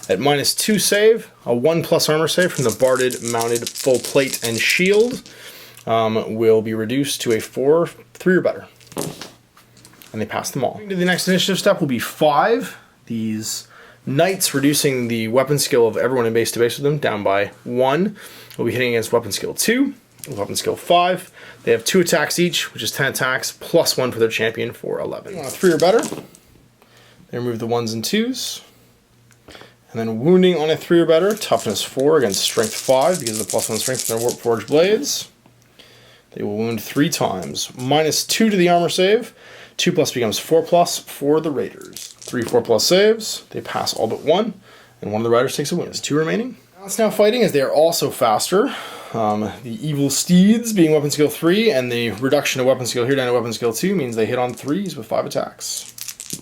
At -2 save, a 1+ armor save from the Barded Mounted Full Plate and Shield will be reduced to a 4, 3 or better. And they pass them all. The next initiative step will be 5. These Knights, reducing the weapon skill of everyone in base to base with them down by 1, will be hitting against weapon skill 2, weapon skill 5. They have 2 attacks each, which is 10 attacks, +1 for their champion for 11. On a 3 or better, they remove the 1s and 2s. And then wounding on a 3 or better, toughness 4 against strength 5 because of the +1 strength from their Warp Forged Blades. They will wound 3 times. -2 to the armor save. 2+ becomes 4+ for the Raiders. 3 4+ saves. They pass all but 1, and one of the Riders takes a wound. There's 2 remaining. It's now fighting as they are also faster. The Evil Steeds being weapon skill 3, and the reduction of weapon skill here down to weapon skill 2 means they hit on 3s with 5 attacks.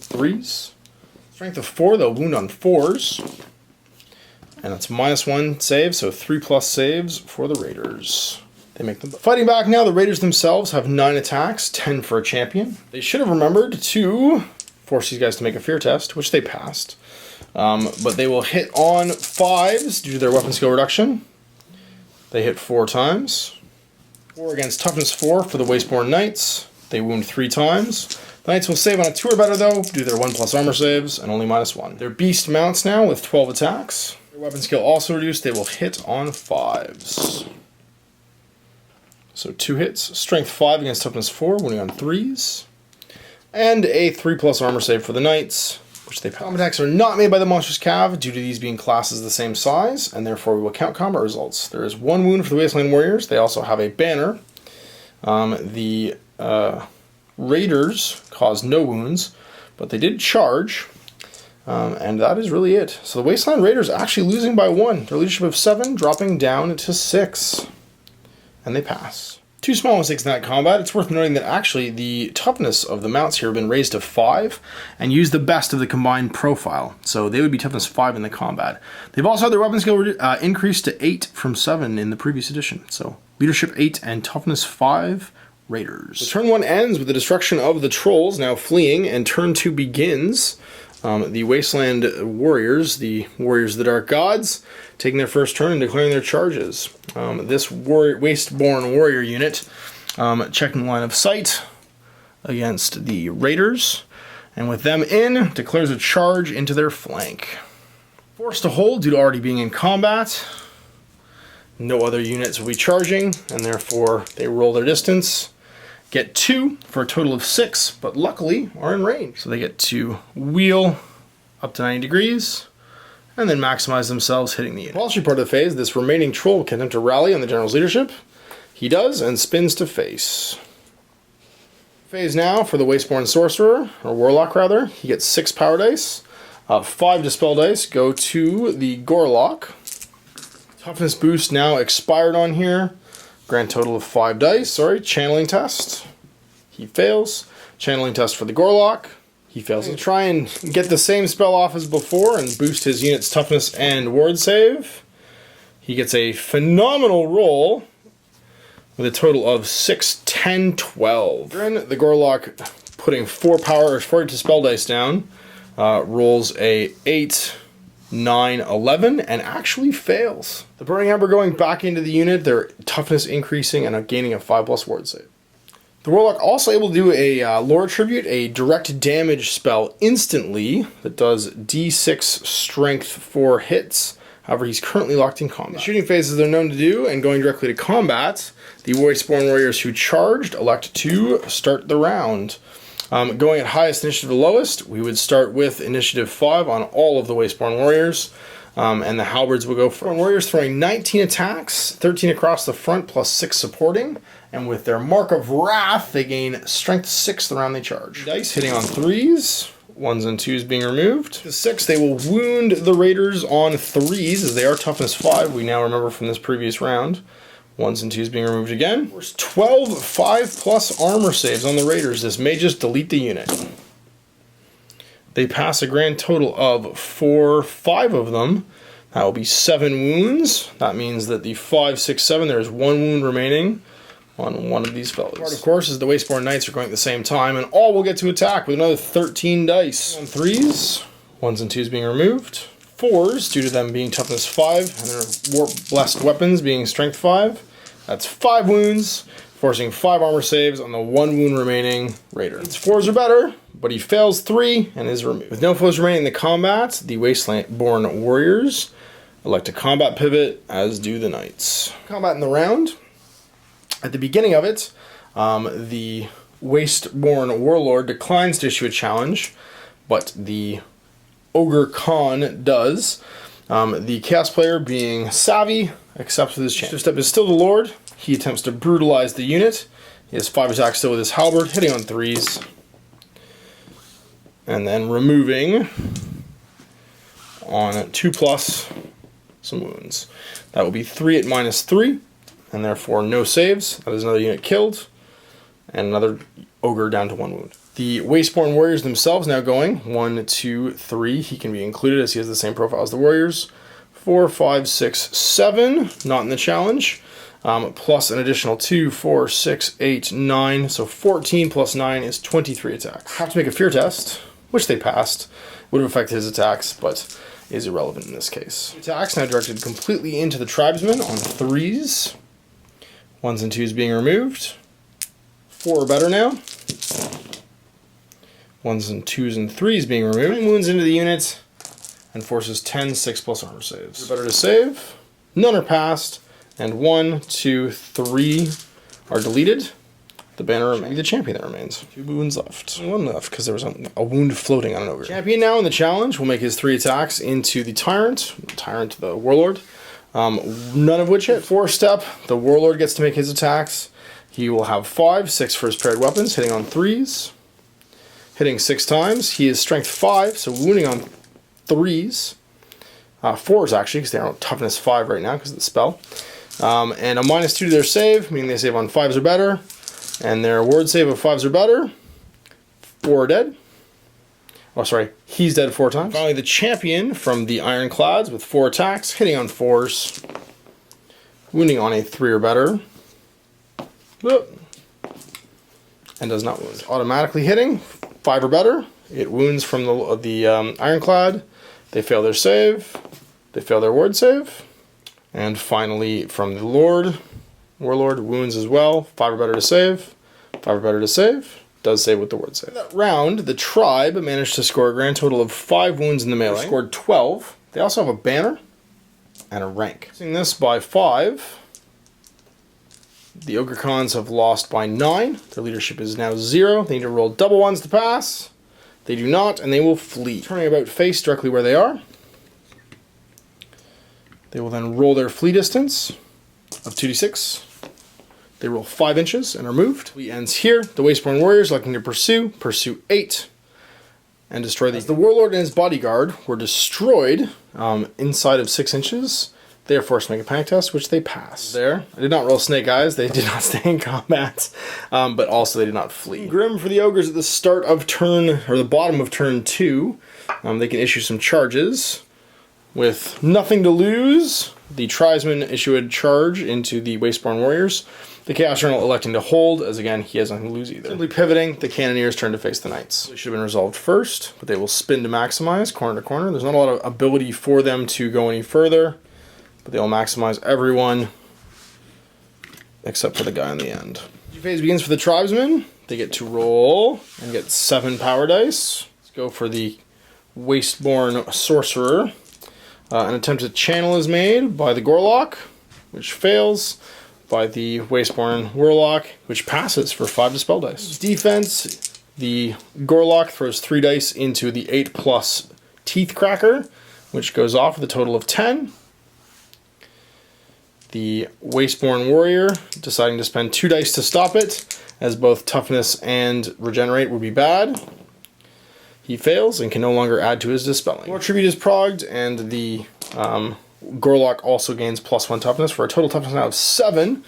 3s. Strength of 4, they'll wound on 4s. And that's -1 save, so 3+ saves for the Raiders. They make them. Fighting back now, the Raiders themselves have 9 attacks, 10 for a champion. They should have remembered to force these guys to make a fear test, which they passed. But they will hit on 5s due to their weapon skill reduction. They hit 4 times. 4 against toughness 4 for the Wasteborn Knights. They wound 3 times. The Knights will save on a 2 or better though, due to their 1+ armor saves, and only -1. They're Beast Mounts now with 12 attacks. Their weapon skill also reduced, they will hit on 5s. So 2 hits, strength 5 against toughness 4, wounding on 3s. And a 3+ armor save for the Knights, which they pass. Combat attacks are not made by the Monstrous Cav due to these being classes the same size, and therefore we will count combat results. There is 1 wound for the Wasteland Warriors. They also have a banner. The Raiders caused no wounds, but they did charge. And that is really it. So the Wasteland Raiders actually losing by 1. Their leadership of 7 dropping down to 6. And they pass. 2 small mistakes in that combat. It's worth noting that actually the toughness of the mounts here have been raised to 5 and use the best of the combined profile. So they would be toughness 5 in the combat. They've also had their weapon skill increased to 8 from 7 in the previous edition. So leadership 8 and toughness 5 Raiders. So turn 1 ends with the destruction of the trolls now fleeing, and turn 2 begins. The Wasteland Warriors, the Warriors of the Dark Gods, taking their first turn and declaring their charges. This Wasteborn Warrior unit checking line of sight against the Raiders, and with them in, declares a charge into their flank. Forced to hold due to already being in combat. No other units will be charging, and therefore they roll their distance. Get 2 for a total of 6, but luckily are in range. So they get to wheel up to 90 degrees, and then maximize themselves hitting the unit. While she part of the phase, this remaining troll can attempt to rally on the general's leadership. He does, and spins to face. Phase now for the Wasteborn Sorcerer, or Warlock rather. He gets 6 power dice. 5 dispel dice go to the Gorlock. Toughness boost now expired on here. Grand total of 5 dice. Sorry, channeling test. He fails. Channeling test for the Gorlock. He fails. To try and get the same spell off as before and boost his unit's toughness and ward save. He gets a phenomenal roll with a total of 6, 10, 12. Then the Gorlock, putting 4 dispel dice down, rolls a 8, 9, 11, and actually fails. The Burning Ember going back into the unit, their toughness increasing and gaining a 5+ ward save. The Warlock also able to do a lore tribute, a direct damage spell instantly that does D6 strength for hits. However, he's currently locked in combat. The shooting phases they're known to do, and going directly to combat, the Wasteborn Warriors who charged elect to start the round. Going at highest initiative to lowest, we would start with initiative 5 on all of the Wasteborn Warriors, and the Halberds will go for Warriors, throwing 19 attacks, 13 across the front plus 6 supporting, and with their Mark of Wrath, they gain strength 6 the round they charge. Dice hitting on 3s, 1s and 2s being removed. To 6, they will wound the Raiders on 3s, as they are toughness 5, we now remember from this previous round. 1s and 2s being removed again. There's 12 5+ armor saves on the Raiders. This may just delete the unit. They pass a grand total of 5 of them. That will be 7 wounds. That means that the 5, 6, 7, there's 1 wound remaining on one of these fellas. Part, of course, is the Wasteborn Knights are going at the same time, and all will get to attack with another 13 dice. On 3s, 1s and 2s being removed. 4s, due to them being toughness 5, and their warp blessed weapons being strength 5. That's 5 wounds, forcing 5 armor saves on the 1 wound remaining Raider. Its 4s are better, but he fails 3 and is removed. With no foes remaining in the combat, the Wasteborn Warriors elect a combat pivot, as do the Knights. Combat in the round. At the beginning of it, the Wasteborn Warlord declines to issue a challenge, but the Ogre Khan does. The Chaos player, being savvy, accepts with his chance. Step is still the Lord. He attempts to brutalize the unit. He has 5 attacks still with his halberd, hitting on 3s. And then removing on 2+ some wounds. That will be 3 at -3, and therefore no saves. That is another unit killed, and another Ogre down to 1 wound. The Wasteborn Warriors themselves now going 1, 2, 3. He can be included as he has the same profile as the Warriors. 4, 5, 6, 7. Not in the challenge. Plus an additional 2, 4, 6, 8, 9. So 14 plus 9 is 23 attacks. Have to make a fear test, which they passed. Would have affected his attacks, but is irrelevant in this case. Attacks now directed completely into the Tribesmen on 3s. 1s and 2s being removed. 4 are better now. 1s and 2s and 3s being removed. 9 wounds into the unit and forces 10 6+ armor saves. Better to save. None are passed. And 1, 2, 3 are deleted. The banner remains. The champion that remains. 2 wounds left. 1 left because there was a wound floating on an ogre. Champion now in the challenge will make his 3 attacks into the Tyrant. The Warlord. None of which hit. 4 step, the Warlord gets to make his attacks. He will have 5, 6 for his paired weapons, hitting on 3s. Hitting 6 times. He is strength 5, so wounding on 3s. 4s actually, because they're on toughness 5 right now because of the spell. And a -2 to their save, meaning they save on 5s or better. And their ward save of 5s or better. 4 are dead. Oh, sorry, he's dead 4 times. Finally, the champion from the Ironclads with 4 attacks, hitting on 4s, wounding on a 3 or better, and does not wound. Automatically hitting 5 or better. It wounds from the Ironclad. They fail their save. They fail their ward save. And finally, from the Warlord wounds as well. 5 or better to save. 5 or better to save. Does save with the ward save. That round, the tribe managed to score a grand total of 5 wounds in the melee. They scored 12. They also have a banner and a rank. Seeing this by 5. The Ogre Khans have lost by 9. Their leadership is now 0. They need to roll double 1s to pass. They do not, and they will flee. Turning about face directly where they are. They will then roll their flee distance of 2d6. They roll 5 inches and are moved. Flee ends here. The Wasteborn Warriors looking to pursue 8, and destroy these. The Warlord and his bodyguard were destroyed inside of 6 inches. They are forced to make a panic test, which they pass. There. I did not roll snake eyes. They did not stay in combat, but also they did not flee. Grim for the Ogres at the start of turn, or the bottom of turn 2. They can issue some charges. With nothing to lose, the Tribesmen issue a charge into the Wasteborn Warriors. The Chaos Journal electing to hold, as again, he has nothing to lose either. Simply pivoting, the Cannoneers turn to face the Knights. They should have been resolved first, but they will spin to maximize, corner to corner. There's not a lot of ability for them to go any further, but they will maximize everyone, except for the guy on the end. Phase begins for the Tribesmen. They get to roll and get 7 power dice. Let's go for the Wasteborn Sorcerer. An attempt to channel is made by the Gorlock, which fails. By the Wasteborn Warlock, which passes for 5 dispel dice. Defense, the Gorlock throws 3 dice into the 8+ Teeth Cracker, which goes off with a total of 10. The Wasteborn Warrior deciding to spend 2 dice to stop it, as both toughness and regenerate would be bad. He fails and can no longer add to his dispelling. More tribute is progged, and the Gorlock also gains +1 toughness for a total toughness now of 7,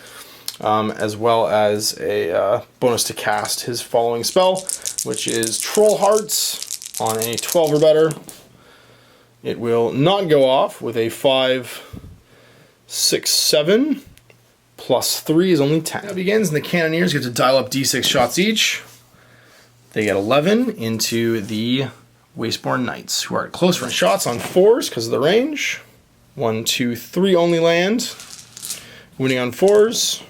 as well as a bonus to cast his following spell, which is Troll Hearts on a 12 or better. It will not go off with a 5, 6, 7, +3 is only 10. It begins, and the Cannoneers get to dial up d6 shots each. They get 11 into the Wasteborn Knights, who are at close range. Shots on 4s because of the range. 1, 2, 3 only land. Wounding on 4s.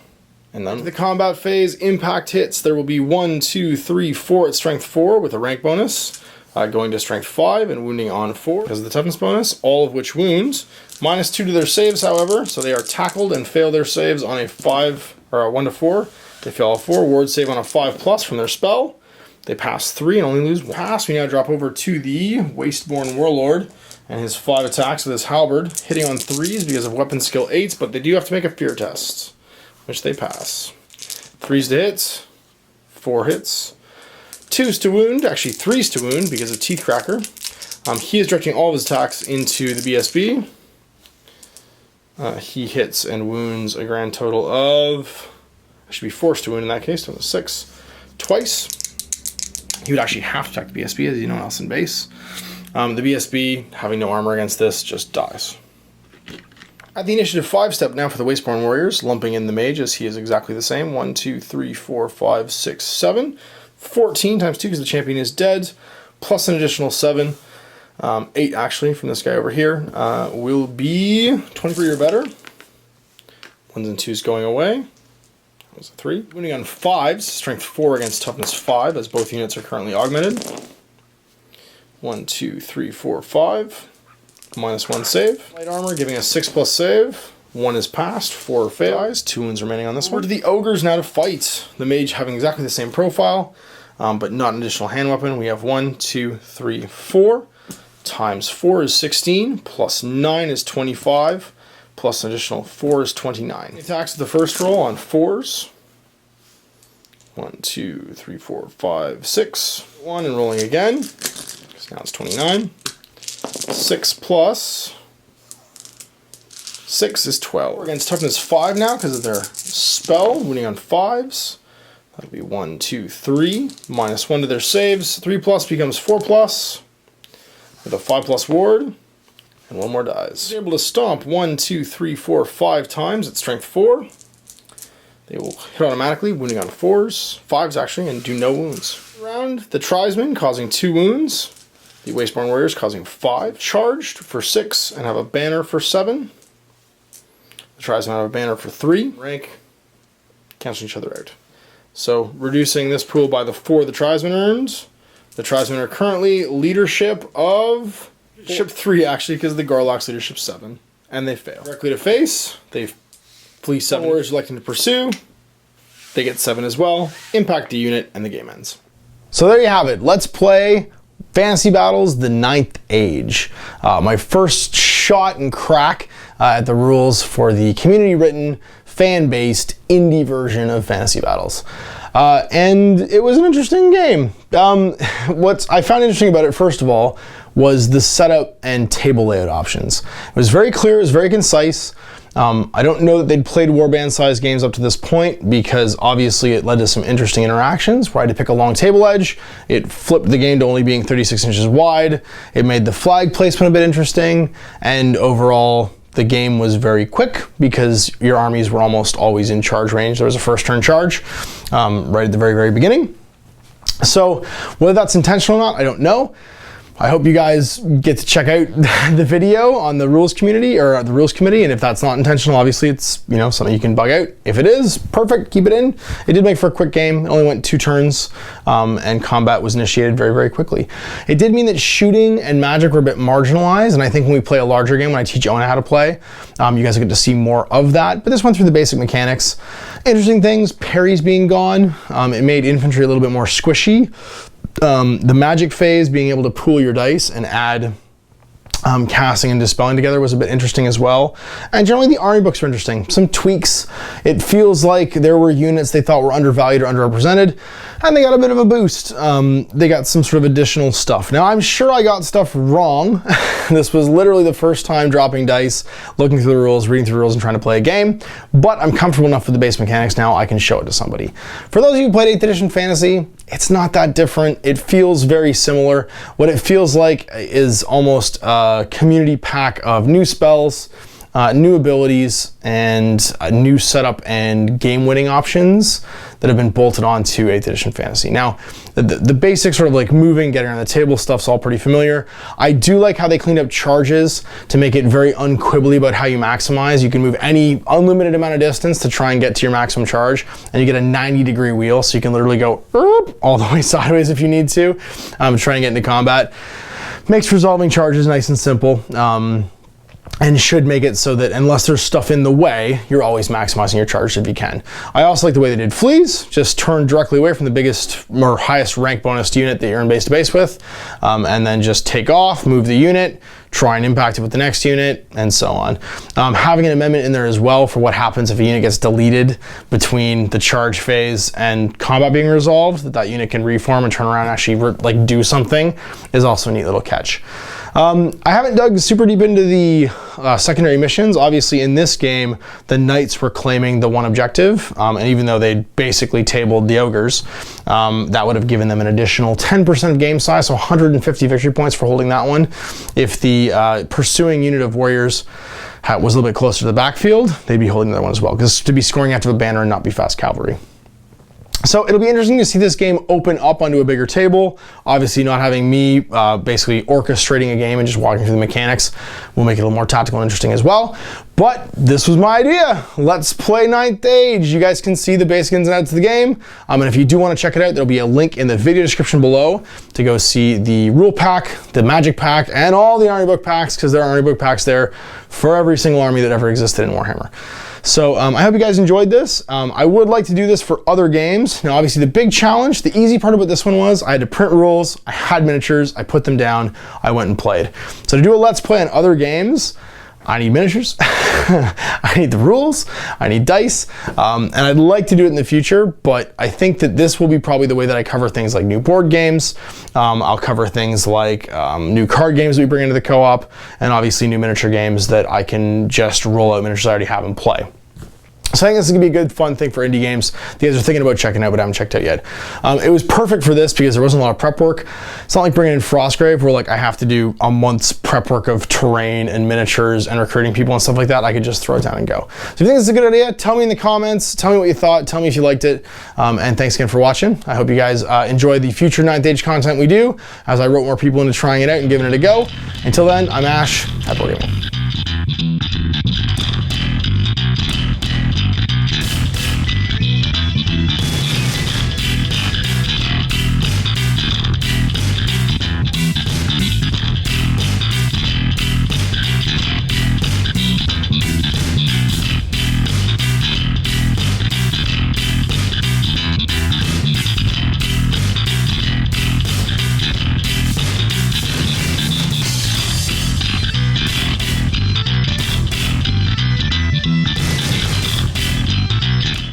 And then the combat phase, impact hits. There will be 1, 2, 3, 4 at strength 4 with a rank bonus. Going to strength 5 and wounding on 4 because of the toughness bonus, all of which wounds. -2 to their saves, however, so they are tackled and fail their saves on a 5 or a 1 to 4. They fail all 4. Ward save on a 5+ from their spell. They pass 3 and only lose 1. Pass. We now drop over to the Wasteborn Warlord and his 5 attacks with his halberd, hitting on 3s because of weapon skill 8s, but they do have to make a fear test, which they pass. 3s to hit, 4 hits, 2s to wound, actually 3s to wound because of Teeth Cracker. He is directing all of his attacks into the BSB. He hits and wounds a grand total of, I should be forced to wound in that case, 6, twice. He would actually have to attack the BSB, as you know else in base. The BSB, having no armor against this, just dies. At the initiative 5 step now for the Wasteborn Warriors, lumping in the mage as he is exactly the same. 1, 2, 3, 4, 5, 6, 7. 14 times 2 because the champion is dead, plus an additional 7. 8 actually from this guy over here. Will be 23 or better. 1s and 2s going away. That was a 3. Wounding on 5s, strength 4 against toughness 5, as both units are currently augmented. 1, 2, 3, 4, 5. -1 save. Light armor giving a 6+ save. 1 is passed, 4 fails. 2 wounds remaining on this one. To the ogres now to fight. The mage having exactly the same profile, but not an additional hand weapon. We have 1, 2, 3, 4. Times 4 is 16, plus 9 is 25, plus an additional 4 is 29. He attacks the first roll on 4s. 1, 2, 3, 4, 5, 6. 1 and rolling again. Now it's 29. 6 plus 6 is 12. We're against toughness 5 now because of their spell, winning on 5s. That'll be 1, 2, 3. Minus 1 to their saves. 3 plus becomes 4 plus with a 5 plus ward. And 1 more dies. They're able to stomp 1, 2, 3, 4, 5 times at strength 4. They will hit automatically, wounding on 4s, 5s actually, and do no wounds. Round the Tribesmen, causing 2 wounds. The Wasteborn Warriors causing 5. Charged for 6 and have a banner for 7. The Tribesmen have a banner for 3. Rank, cancel each other out. So reducing this pool by the 4 the Tribesmen earned. The Tribesmen are currently leadership of... Leadership 3 actually, because the Garlock's leadership 7. And they fail. Directly to face, they flee 7 warriors electing to pursue. They get 7 as well. Impact the unit, and the game ends. So there you have it. Let's play Fantasy Battles, the 9th Age. My first shot and crack at the rules for the community-written, fan-based, indie version of Fantasy Battles. And it was an interesting game. What I found interesting about it, first of all, was the setup and table layout options. It was very clear, it was very concise. I don't know that they'd played warband size games up to this point because obviously it led to some interesting interactions where I had to pick a long table edge. It flipped the game to only being 36 inches wide. It made the flag placement a bit interesting, and overall the game was very quick because your armies were almost always in charge range. There was a first turn charge right at the very, very beginning. So whether that's intentional or not, I don't know. I hope you guys get to check out the video on the rules community or the rules committee, and if that's not intentional, obviously it's, you know, something you can bug out. If it is, perfect, keep it in. It did make for a quick game. It only went 2 turns, and combat was initiated very, very quickly. It did mean that shooting and magic were a bit marginalized, and I think when we play a larger game, when I teach Owen how to play, you guys will get to see more of that. But this went through the basic mechanics. Interesting things, parries being gone. It made infantry a little bit more squishy. The magic phase, being able to pool your dice and add casting and dispelling together, was a bit interesting as well. And generally the army books were interesting. Some tweaks. It feels like there were units they thought were undervalued or underrepresented, and they got a bit of a boost. They got some sort of additional stuff. Now I'm sure I got stuff wrong. This was literally the first time dropping dice, looking through the rules, reading through the rules, and trying to play a game, but I'm comfortable enough with the base mechanics now I can show it to somebody. For those of you who played 8th edition Fantasy, it's not that different. It feels very similar. What it feels like is almost a community pack of new spells, new abilities, and a new setup and game winning options that have been bolted onto 8th edition Fantasy. Now, the basic sort of like moving, getting around the table stuff's all pretty familiar. I do like how they cleaned up charges to make it very unquibbly about how you maximize. You can move any unlimited amount of distance to try and get to your maximum charge, and you get a 90-degree wheel, so you can literally go all the way sideways if you need to, try and get into combat. Makes resolving charges nice and simple. And should make it so that unless there's stuff in the way, you're always maximizing your charge if you can. I also like the way they did fleas, just turn directly away from the biggest or highest rank bonus unit that you're in base to base with, and then just take off, move the unit, try and impact it with the next unit, and so on. Having an amendment in there as well for what happens if a unit gets deleted between the charge phase and combat being resolved, that unit can reform and turn around and actually like do something, is also a neat little catch. I haven't dug super deep into the secondary missions. Obviously in this game, the knights were claiming the one objective, and even though they basically tabled the ogres, that would have given them an additional 10% of game size, so 150 victory points for holding that one. If the pursuing unit of warriors was a little bit closer to the backfield, they'd be holding that one as well, because to be scoring after the banner and not be fast cavalry. So it'll be interesting to see this game open up onto a bigger table. Obviously not having me basically orchestrating a game and just walking through the mechanics will make it a little more tactical and interesting as well. But this was my idea. Let's play 9th Age. You guys can see the basic ins and outs of the game. And if you do want to check it out, there'll be a link in the video description below to go see the rule pack, the magic pack, and all the army book packs, because there are army book packs there for every single army that ever existed in Warhammer. So I hope you guys enjoyed this. I would like to do this for other games. Now obviously the big challenge, the easy part about this one was I had to print rules, I had miniatures, I put them down, I went and played. So to do a let's play on other games, I need miniatures, I need the rules, I need dice, and I'd like to do it in the future, but I think that this will be probably the way that I cover things like new board games. I'll cover things like new card games that we bring into the co-op, and obviously new miniature games that I can just roll out miniatures I already have and play. So I think this is gonna be a good, fun thing for indie games that you guys are thinking about checking out but haven't checked out yet. It was perfect for this because there wasn't a lot of prep work. It's not like bringing in Frostgrave where like I have to do a month's prep work of terrain and miniatures and recruiting people and stuff like that. I could just throw it down and go. So if you think this is a good idea, tell me in the comments, tell me what you thought, tell me if you liked it, and thanks again for watching. I hope you guys enjoy the future 9th Age content we do as I rope more people into trying it out and giving it a go. Until then, I'm Ash, happy gaming.